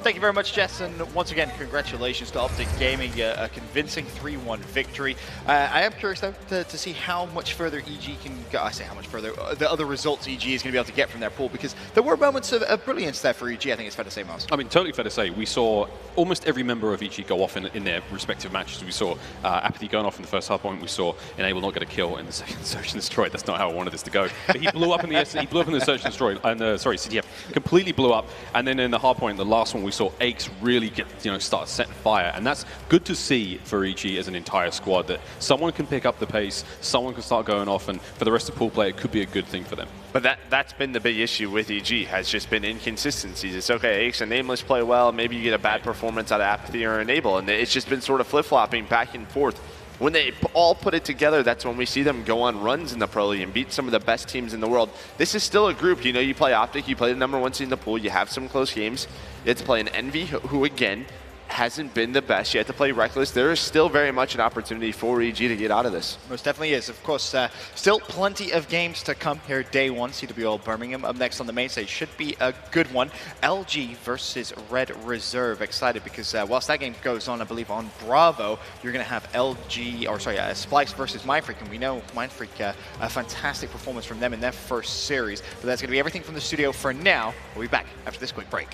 A: Thank you very much, Jess, and once again, congratulations to OpTic Gaming, a convincing 3-1 victory. I am curious, though, to see how much further EG can go. I say how much further, the other results EG is going to be able to get from their pool, because there were moments of brilliance there for EG, I think it's fair to say, Miles.
D: I mean, totally fair to say. We saw almost every member of EG go off in their respective matches. We saw Apathy going off in the first Hardpoint. We saw Enable not get a kill in the second Search and Destroy. That's not how I wanted this to go. But he blew up in the Search and Destroy, CTF completely blew up. And then in the Hardpoint, the last one, we saw Aches really start setting fire, and that's good to see for EG as an entire squad, that someone can pick up the pace, someone can start going off, and for the rest of the pool play, it could be a good thing for them.
C: But that's been the big issue with EG, has just been inconsistencies. It's okay, Aches and Nameless play well, maybe you get a bad performance out of Apathy or Enable, and it's just been sort of flip-flopping back and forth. When they all put it together, that's when we see them go on runs in the Pro League and beat some of the best teams in the world. This is still a group. You play OpTic, you play the #1 seed in the pool, you have some close games. It's playing Envy, who again hasn't been the best yet to play Reckless. There is still very much an opportunity for EG to get out of this.
A: Most definitely is. Of course, still plenty of games to come here. Day 1, CWL Birmingham. Up next on the main stage should be a good one. LG versus Red Reserve. Excited because whilst that game goes on, I believe on Bravo, you're going to have Splice versus Mindfreak, and we know Mindfreak, a fantastic performance from them in their first series. But that's going to be everything from the studio for now. We'll be back after this quick break.